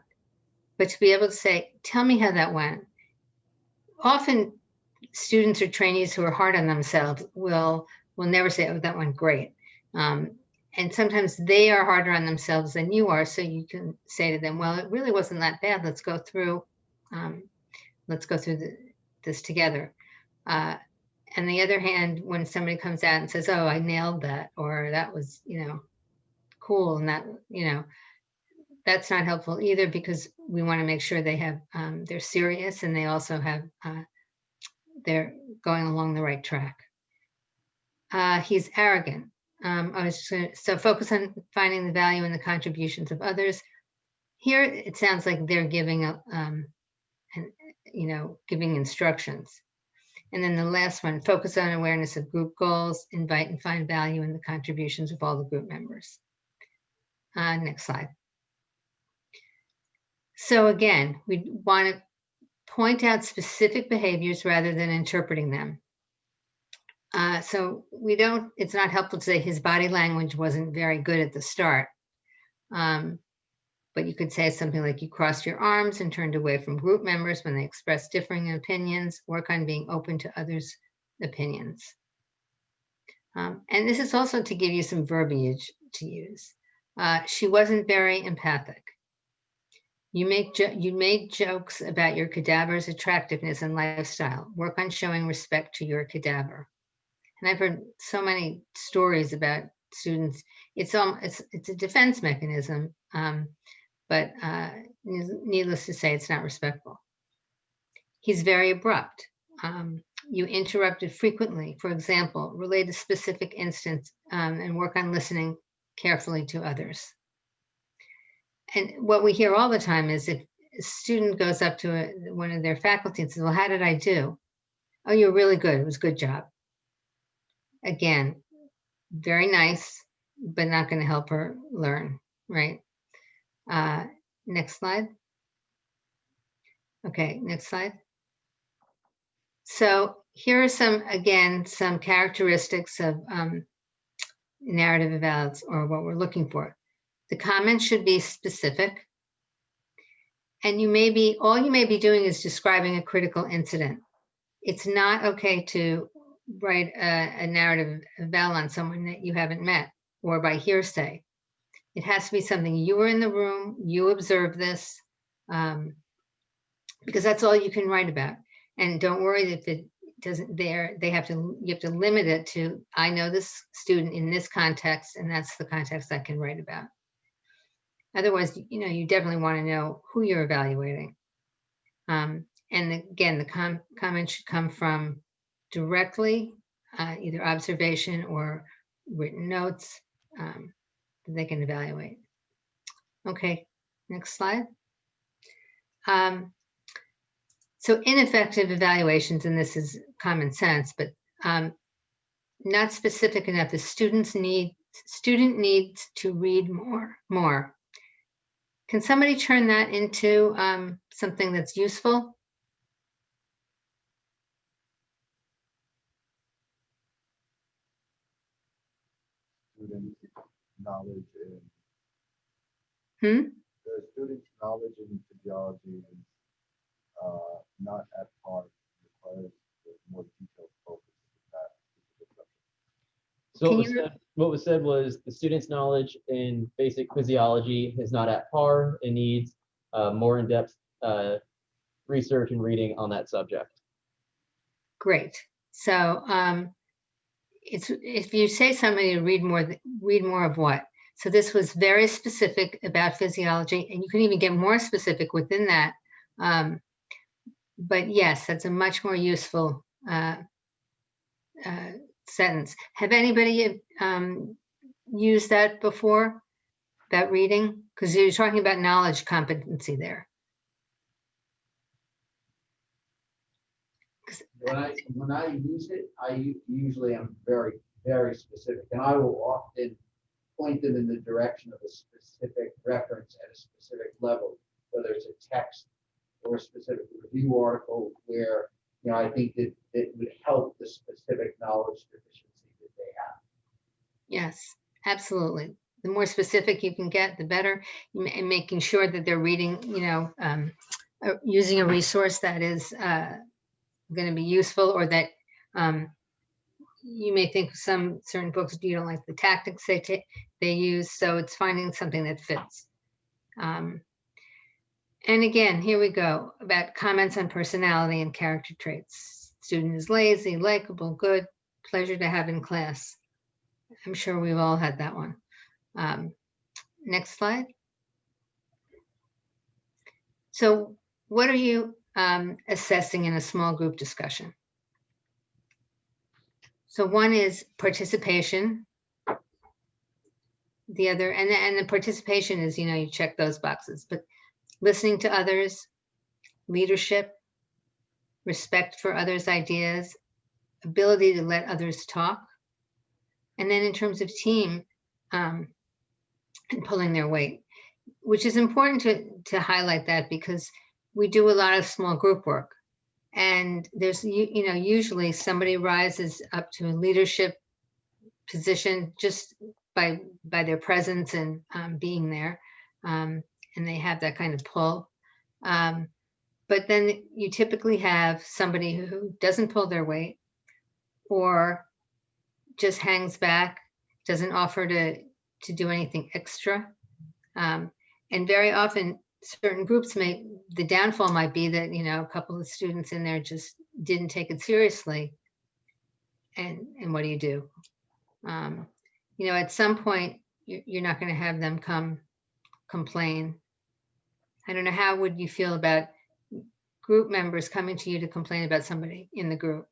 But to be able to say, tell me how that went. Often students or trainees who are hard on themselves will never say, oh, that went great. And sometimes they are harder on themselves than you are. So you can say to them, well, it really wasn't that bad. Let's go through this together. On the other hand, when somebody comes out and says, oh, I nailed that, or that was, you know, cool, and that, you know, that's not helpful either, because we want to make sure they have, they're serious, and they also have, they're going along the right track. He's arrogant. So focus on finding the value in the contributions of others. Here, it sounds like they're giving, giving instructions. And then the last one, focus on awareness of group goals, invite and find value in the contributions of all the group members. Next slide. So again, we want to point out specific behaviors rather than interpreting them. So it's not helpful to say his body language wasn't very good at the start. But you could say something like, you crossed your arms and turned away from group members when they expressed differing opinions. Work on being open to others' opinions. And this is also to give you some verbiage to use. She wasn't very empathic. You made jokes about your cadaver's attractiveness and lifestyle. Work on showing respect to your cadaver. And I've heard so many stories about students. It's a defense mechanism. But needless to say, it's not respectful. He's very abrupt. You interrupted frequently, for example, relate a specific instance and work on listening carefully to others. And what we hear all the time is if a student goes up to one of their faculty and says, well, how did I do? Oh, you're really good. It was a good job. Again, very nice, but not going to help her learn, right? Next slide. Okay, next slide. So here are some, again, some characteristics of narrative evals, or what we're looking for. The comment should be specific. And all you may be doing is describing a critical incident. It's not okay to write a narrative eval on someone that you haven't met or by hearsay. It has to be something you were in the room, you observed this, because that's all you can write about. And don't worry if it doesn't you have to limit it to, I know this student in this context, and that's the context I can write about. Otherwise, you definitely want to know who you're evaluating. And again, the comment should come from directly, either observation or written notes that they can evaluate. Okay, next slide. So ineffective evaluations, and this is common sense, but not specific enough. The student needs to read more. Can somebody turn that into something that's useful? Student knowledge Hmm? the student's knowledge in physiology is not at par, requires a more detailed focus of that specific subject. So what was said was the student's knowledge in basic physiology is not at par. It needs more in-depth research and reading on that subject. Great. So if you say somebody to read more of what? So this was very specific about physiology, and you can even get more specific within that. But yes, that's a much more useful sentence. Have anybody used that before, about reading? Because you're talking about knowledge competency there. When I use it, I usually am very, very specific, and I will often point them in the direction of a specific reference at a specific level, whether it's a text or a specific review article where, I think that it would help the specific knowledge deficiency that they have. Yes, absolutely. The more specific you can get, the better, and making sure that they're reading, using a resource that is going to be useful, or that you may think some certain books, you don't like the tactics they use, so it's finding something that fits. And again, here we go, about comments on personality and character traits. Student is lazy, likable, good, pleasure to have in class. I'm sure we've all had that one. Next slide. So what are you assessing in a small group discussion? So one is participation. The other, and the participation is, you check those boxes, but listening to others, leadership, respect for others' ideas, ability to let others talk. And then in terms of team, and pulling their weight, which is important to highlight that, because we do a lot of small group work, and there's usually somebody rises up to a leadership position just by their presence and being there, and they have that kind of pull. But then you typically have somebody who doesn't pull their weight, or just hangs back, doesn't offer to do anything extra. And very often certain groups the downfall might be that, a couple of students in there just didn't take it seriously. And what do? At some point, you're not going to have them come complain. I don't know, how would you feel about group members coming to you to complain about somebody in the group.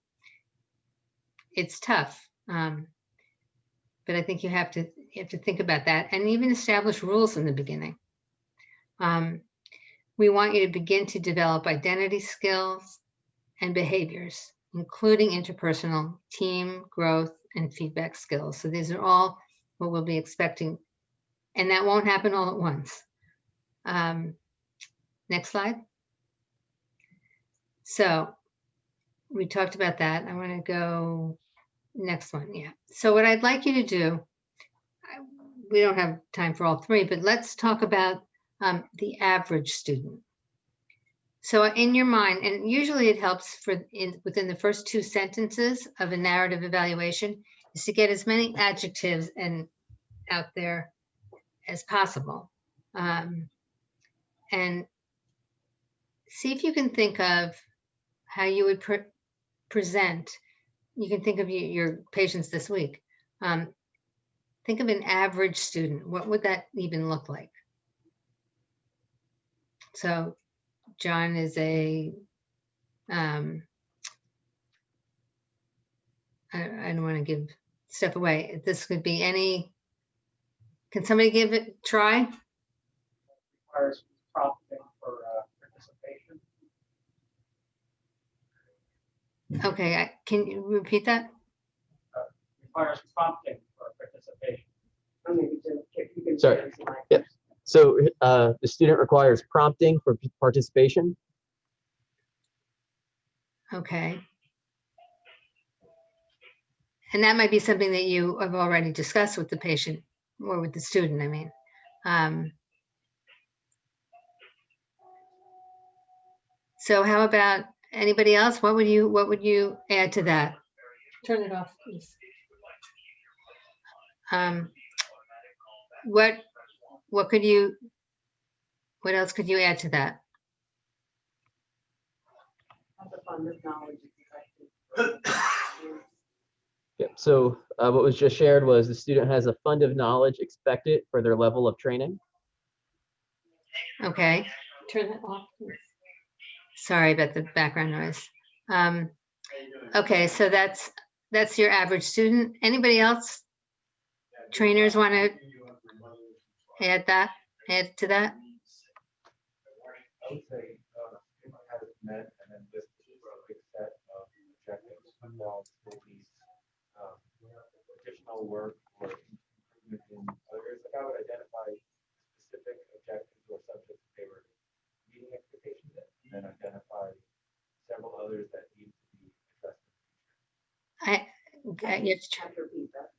It's tough, but I think you have to think about that and even establish rules in the beginning. We want you to begin to develop identity skills and behaviors, including interpersonal, team growth, and feedback skills. So these are all what we'll be expecting, and that won't happen all at once. Next slide. So we talked about that. I want to go next one. Yeah. So what I'd like you to do, we don't have time for all three, but let's talk about the average student. So in your mind, and usually it helps within the first 2 sentences of a narrative evaluation, is to get as many adjectives and out there as possible. And see if you can think of how you would present. You can think of your patients this week. Think of an average student. What would that even look like? So John is I don't want to give stuff away. This could be any, can somebody give it a try? Requires prompting for participation. Okay, can you repeat that? Requires prompting for participation. Or maybe you can Sorry. answer my Yep. question. So the student requires prompting for participation. Okay. And that might be something that you have already discussed with the patient or with the student, I mean. So how about anybody else? What would you add to that? Turn it off, please. What else could you add to that? Have the fund of knowledge expected. Yep. So what was just shared was the student has a fund of knowledge expected for their level of training. Okay. Turn that off, please. Sorry about the background noise. Okay, so that's your average student. Anybody else? Trainers want to add to that? I would say, if I had it met and then just a quick set of objectives, involve maybe additional work or improvement in others. Like I would identify specific objectives or subjects they were meeting expectations in, and then identify several others that need to be addressed in the future. Yes. After feedback.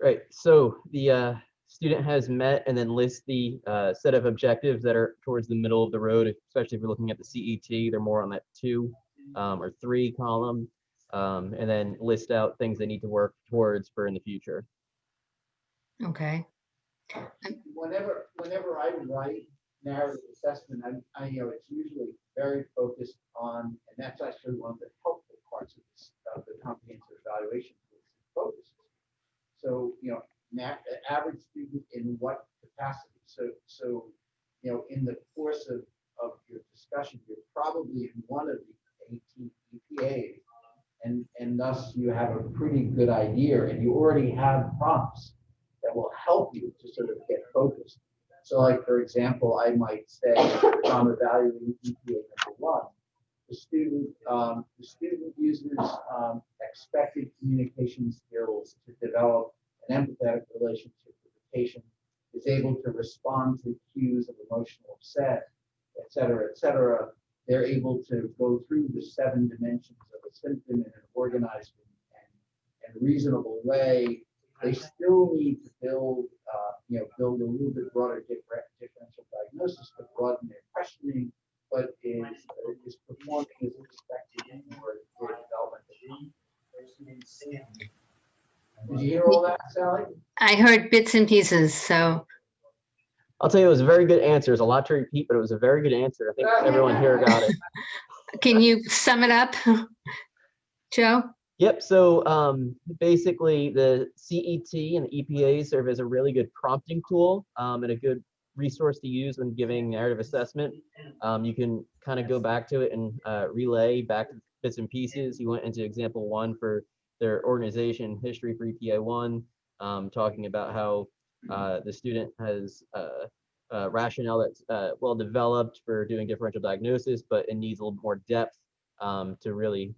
Right. So the student has met and then lists the set of objectives that are towards the middle of the road, especially if you're looking at the CET, they're more on that 2 or 3 column, and then list out things they need to work towards for in the future. Okay. Whenever I write narrative assessment, I it's usually very focused on, and that's actually one of the helpful parts of this, of the comprehensive evaluation focuses. So, average student in what capacity? So, in the course of your discussion, you're probably in one of the 18 EPAs, and thus you have a pretty good idea, and you already have prompts that will help you to sort of get focused. So, like, for example, I might say, if I'm evaluating EPA number 1, the student uses expected communication skills to develop an empathetic relationship with the patient, is able to respond to cues of emotional upset, et cetera, et cetera. They're able to go through the 7 dimensions of a symptom in an organized and reasonable way. They still need to build a little bit broader differential diagnosis to broaden their questioning, but is performing as expected in your development. Did you hear all that, Sally? I heard bits and pieces, so. I'll tell you, it was a very good answer. It's a lot to repeat, but it was a very good answer. I think everyone here got it. Can you sum it up, Joe? Yep. So basically, the CET and the EPA serve as a really good prompting tool and a good resource to use when giving narrative assessment. You can kind of go back to it and relay back bits and pieces. You went into example 1 for their organization history for EPA 1, talking about how the student has rationale that's well developed for doing differential diagnosis, but it needs a little more depth to really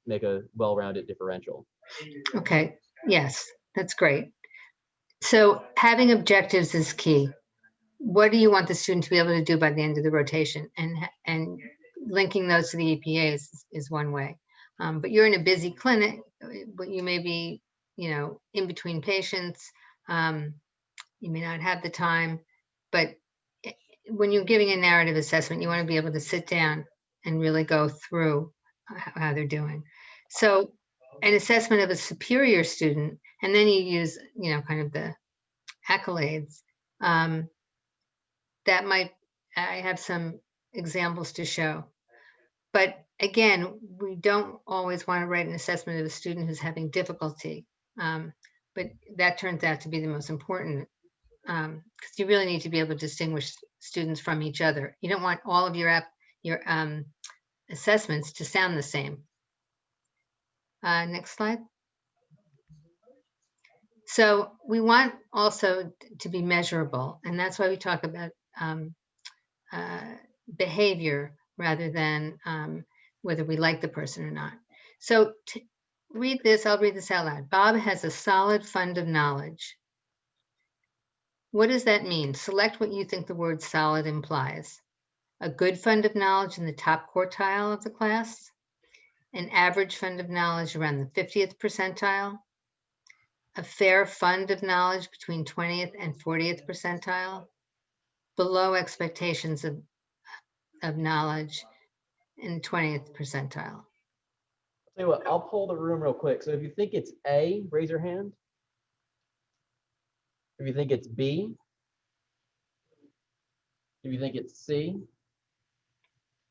make a well-rounded differential. Okay, yes, that's great. So having objectives is key. What do you want the student to be able to do by the end of the rotation? And linking those to the EPA is one way. But you're in a busy clinic, but you may be, in between patients. You may not have the time, but when you're giving a narrative assessment, you want to be able to sit down and really go through how they're doing. So an assessment of a superior student, and then you use, kind of the accolades. That might, I have some examples to show. But again, we don't always want to write an assessment of a student who's having difficulty. But that turns out to be the most important, because you really need to be able to distinguish students from each other. You don't want all of your assessments to sound the same. Next slide. So we want also to be measurable, and that's why we talk about behavior rather than whether we like the person or not. So to read this, I'll read this out loud. Bob has a solid fund of knowledge. What does that mean? Select what you think the word solid implies. A good fund of knowledge in the top quartile of the class, an average fund of knowledge around the 50th percentile, a fair fund of knowledge between 20th and 40th percentile, below expectations of knowledge in 20th percentile. I'll tell you what, I'll poll the room real quick. So if you think it's A, raise your hand. If you think it's B, if you think it's C,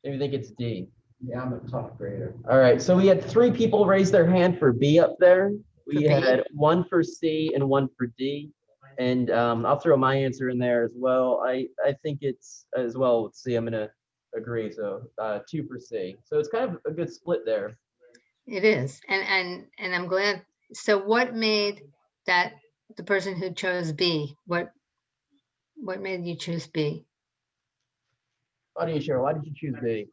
if you think it's D. Yeah, I'm a top grader. All right, so we had 3 people raise their hand for B up there. We For B? had 1 for C and 1 for D. And I'll throw my answer in there as well. I think it's as well with C. I'm gonna agree. So 2 for C. So it's kind of a good split there. It is, and I'm glad. So what made that the person who chose B? What made you choose B? Why don't you share? Why did you choose B?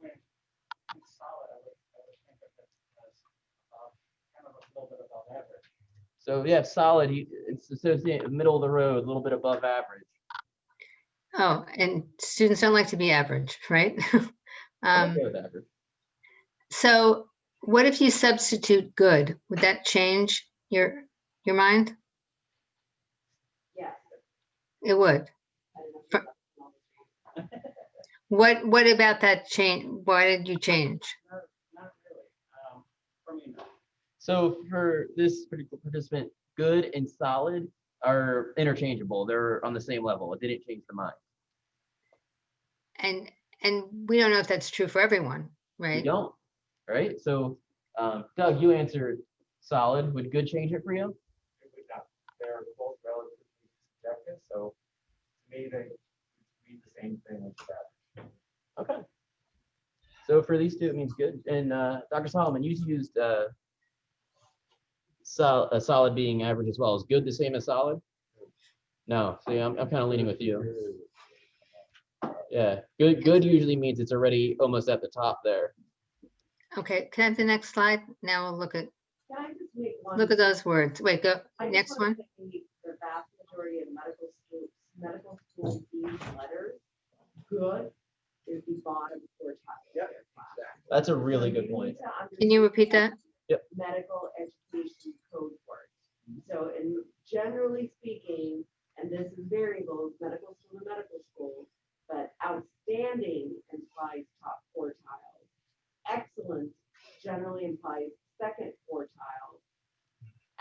It's solid. I would think of it as kind of a little bit above average. So yeah, solid. It's associated middle of the road, a little bit above average. Oh, and students don't like to be average, right? I'm okay with average. So what if you substitute good? Would that change your mind? Yes. It would. What about that change? Why did you change? Not really. For me, no. So for this particular participant, good and solid are interchangeable. They're on the same level. It didn't change the mind. And we don't know if that's true for everyone, We right? don't, right? So Doug, you answered solid. Would good change it for you? It would not. They're both relatively subjective, so to me, they mean the same thing as that. Okay. So for these two, it means good. And Dr. Solomon, you used solid being average as well. Is good the same as solid? No. See, I'm kind of leaning with you. Yeah. Good usually means it's already almost at the top there. Okay, can I have the next slide? Now we'll look at Can I just make one? those words. Wait, go I just next wanna one. say the vast majority of medical school dean's letters, good is the bottom quartile. Yep, Exactly. That's a really good point. Can you repeat that? Yep. Medical education code words. So in generally speaking, and this is variable, medical school to medical school, but outstanding implies top quartile. Excellent generally implies second quartile.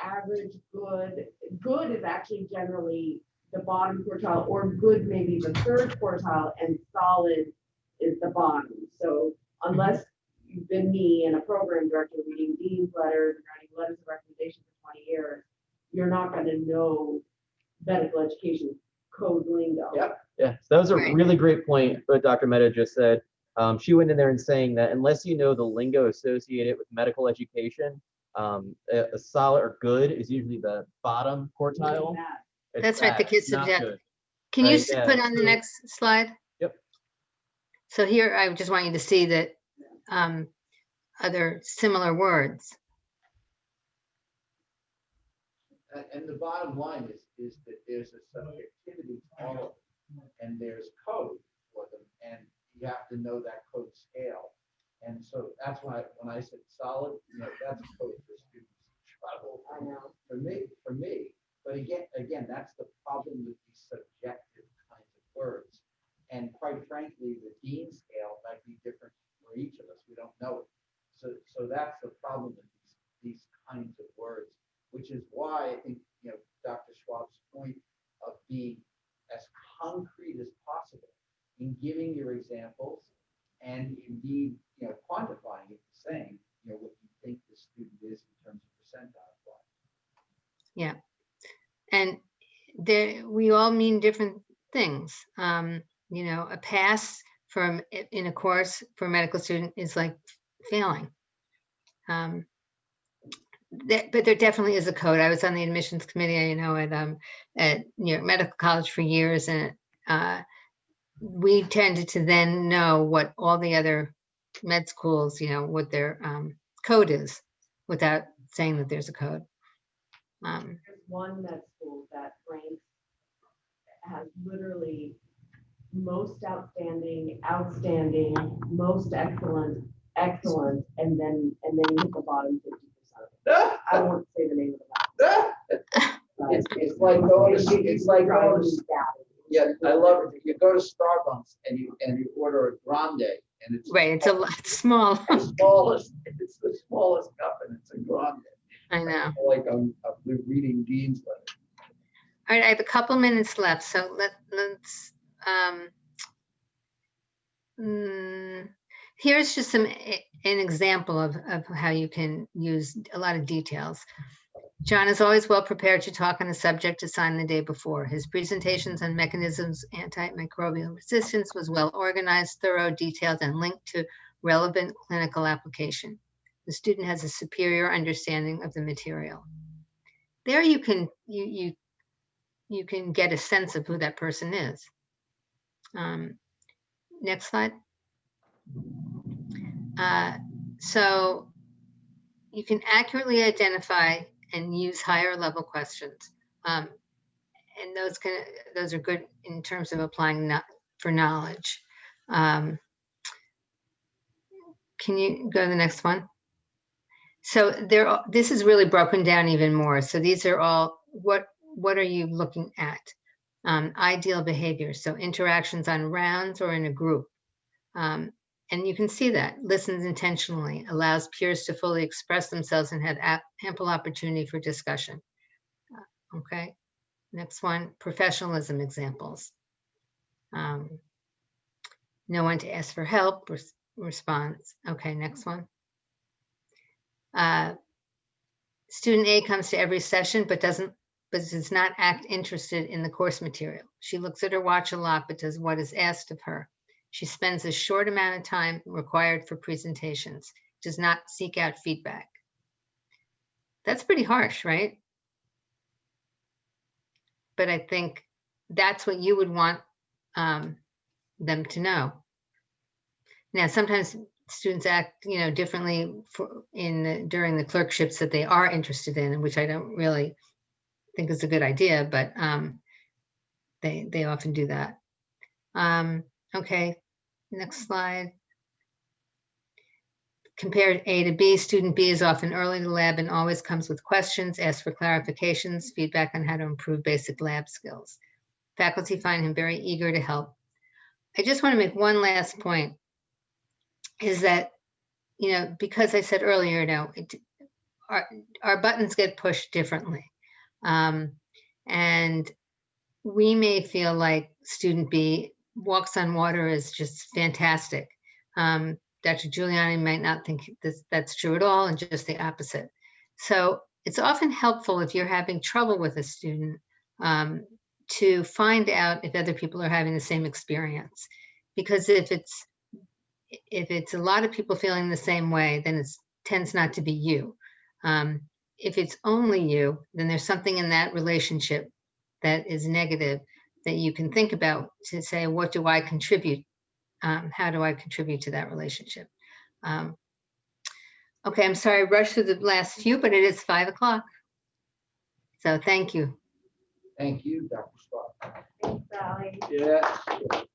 Average, good is actually generally the bottom quartile, or good maybe the third quartile, and solid is the bottom. So unless you've been me and a program director reading dean's letters and writing letters of recommendation for 20 years, you're not going to know medical education code lingo. Yep. Yeah, so that was a Right. really great point what Dr. Mehta just said. She went in there and saying that unless you know the lingo associated with medical education, a solid or good is usually the bottom quartile. It's That's right, the bad, kids not subject. good. Can you Right, yeah, put on the so- next slide? Yep. So here, I just want you to see that other similar words. And the bottom line is that there's a subjectivity to all of them, and there's code for them, and you have to know that code scale. And so that's why, when I said solid, that's code for students. Trouble I know. for me. But again, that's the problem with these subjective kinds of words. And quite frankly, the Dean scale might be different for each of us. We don't know it. So that's the problem with these kinds of words, which is why I think, Dr. Schwab's point of being as concrete as possible in giving your examples and indeed, quantifying it, saying, what you think the student is in terms of percentile plot. Yeah. And we all mean different things. A pass in a course for a medical student is like failing. But there definitely is a code. I was on the admissions committee, at medical college for years, and we tended to then know what all the other med schools, what their code is, without saying that there's a code. There's one med school that ranks, has literally most outstanding, most excellent, and then you hit the bottom 50%. I won't say the name of the house. It's like going to, it's like going to, yeah, I love it. You go to Starbucks and you order a grande, and it's Right, it's a lot small. it's the smallest cup, and it's a grande. I know. Like I'm reading Dean's letter. All right, I have a couple minutes left, so let's. Here's just an example of how you can use a lot of details. John is always well prepared to talk on a subject assigned the day before. His presentations on mechanisms of antimicrobial resistance was well organized, thorough, detailed, and linked to relevant clinical application. The student has a superior understanding of the material. There you can get a sense of who that person is. Next slide. So you can accurately identify and use higher level questions. And those are good in terms of applying for knowledge. Can you go to the next one? So this is really broken down even more. So these are all, what are you looking at? Ideal behavior, so interactions on rounds or in a group. And you can see that, listens intentionally, allows peers to fully express themselves and have ample opportunity for discussion. Okay, next one, professionalism examples. No one to ask for help, response. Okay, next one. Student A comes to every session but does not act interested in the course material. She looks at her watch a lot but does what is asked of her. She spends a short amount of time required for presentations, does not seek out feedback. That's pretty harsh, right? But I think that's what you would want them to know. Now, sometimes students act, differently during the clerkships that they are interested in, which I don't really think is a good idea, but they often do that. Okay, next slide. Compare A to B. Student B is often early in the lab and always comes with questions, asks for clarifications, feedback on how to improve basic lab skills. Faculty find him very eager to help. I just want to make one last point, is that, because I said earlier, our buttons get pushed differently. And we may feel like student B walks on water is just fantastic. Dr. Giuliani might not think that's true at all, and just the opposite. So it's often helpful if you're having trouble with a student to find out if other people are having the same experience. Because if it's a lot of people feeling the same way, then it tends not to be you. If it's only you, then there's something in that relationship that is negative that you can think about to say, what do I contribute? How do I contribute to that relationship? Okay, I'm sorry, I rushed through the last few, but it is 5 o'clock. So thank you. Thank you, Dr. Scott. Thanks, Sally. Yes.